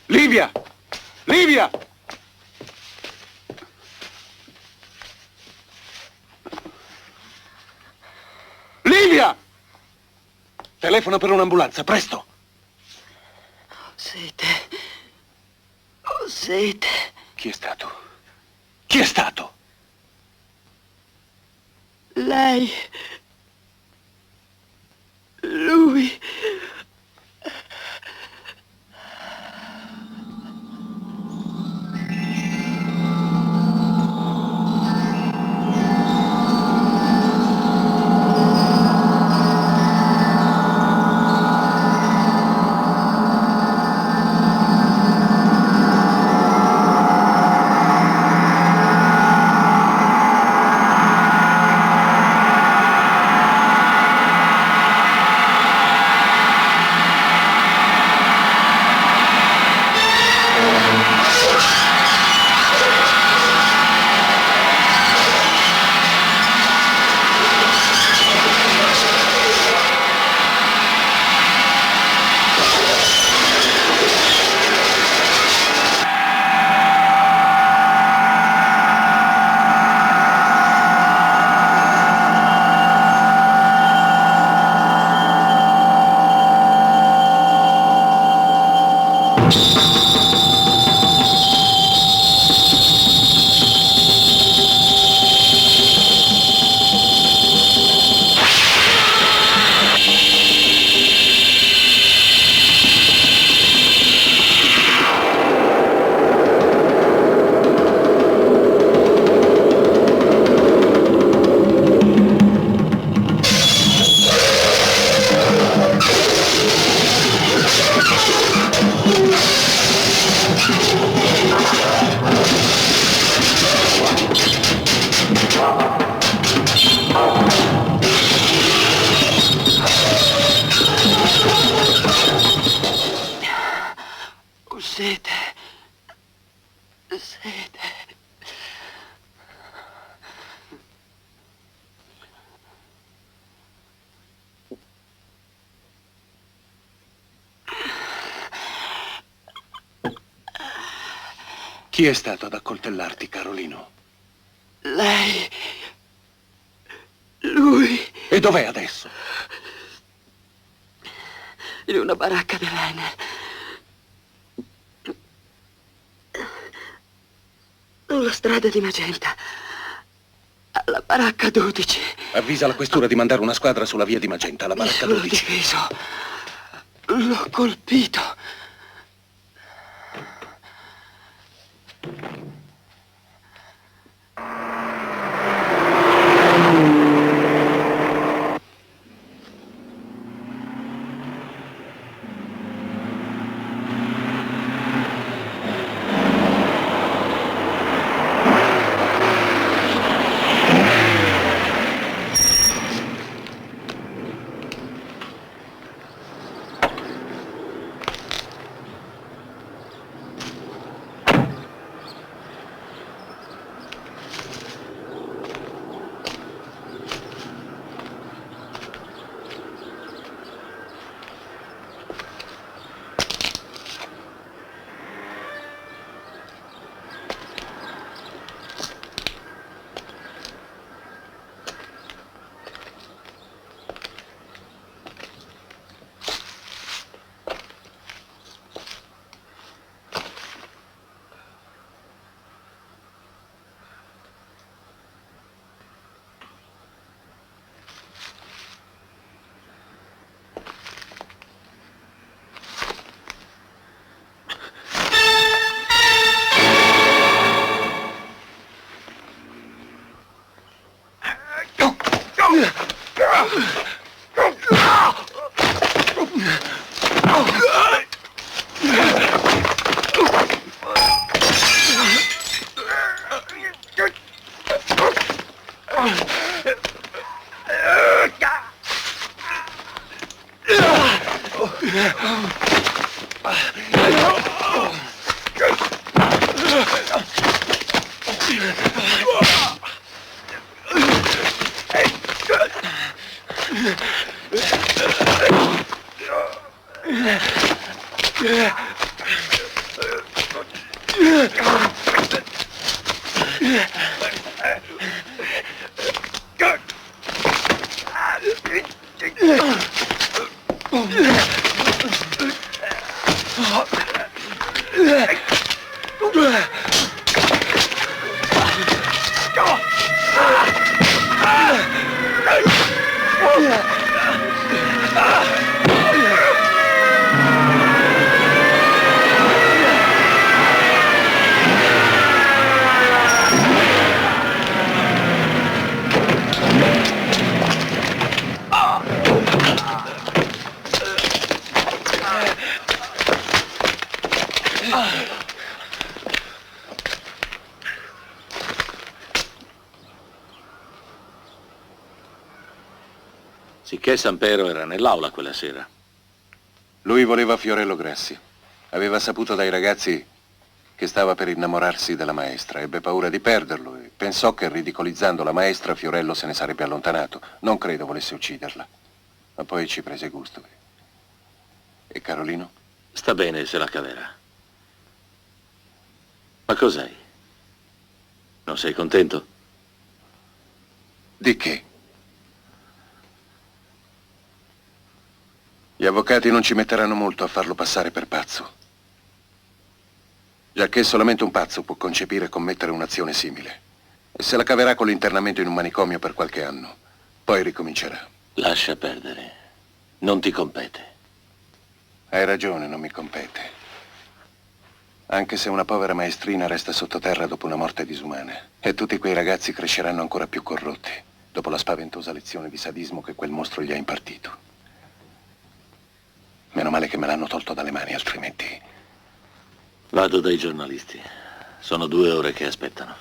Livia! Livia! Livia! Telefona per un'ambulanza, presto!
Ho sete. Ho sete.
Chi è stato? Chi è stato?
Lei. Lui.
Chi è stato ad accoltellarti, Carolino?
Lei. Lui.
E dov'è adesso?
In una baracca dell'Enel. Sulla strada di Magenta. Alla baracca 12.
Avvisa la questura di mandare una squadra sulla via di Magenta, alla baracca 12.
L'ho difeso. L'ho colpito.
Sicché Sampero era nell'aula quella sera.
Lui voleva Fiorello Grassi. Aveva saputo dai ragazzi che stava per innamorarsi della maestra. Ebbe paura di perderlo e pensò che ridicolizzando la maestra Fiorello se ne sarebbe allontanato. Non credo volesse ucciderla. Ma poi ci prese gusto. E Carolino?
Sta bene, se la caverà. Ma cos'hai? Non sei contento?
Di che? Gli avvocati non ci metteranno molto a farlo passare per pazzo. Giacché solamente un pazzo può concepire e commettere un'azione simile. E se la caverà con l'internamento in un manicomio per qualche anno. Poi ricomincerà.
Lascia perdere. Non ti compete.
Hai ragione, non mi compete. Anche se una povera maestrina resta sottoterra dopo una morte disumana. E tutti quei ragazzi cresceranno ancora più corrotti, dopo la spaventosa lezione di sadismo che quel mostro gli ha impartito. Meno male che me l'hanno tolto dalle mani, altrimenti...
Vado dai giornalisti. Sono 2 ore che aspettano.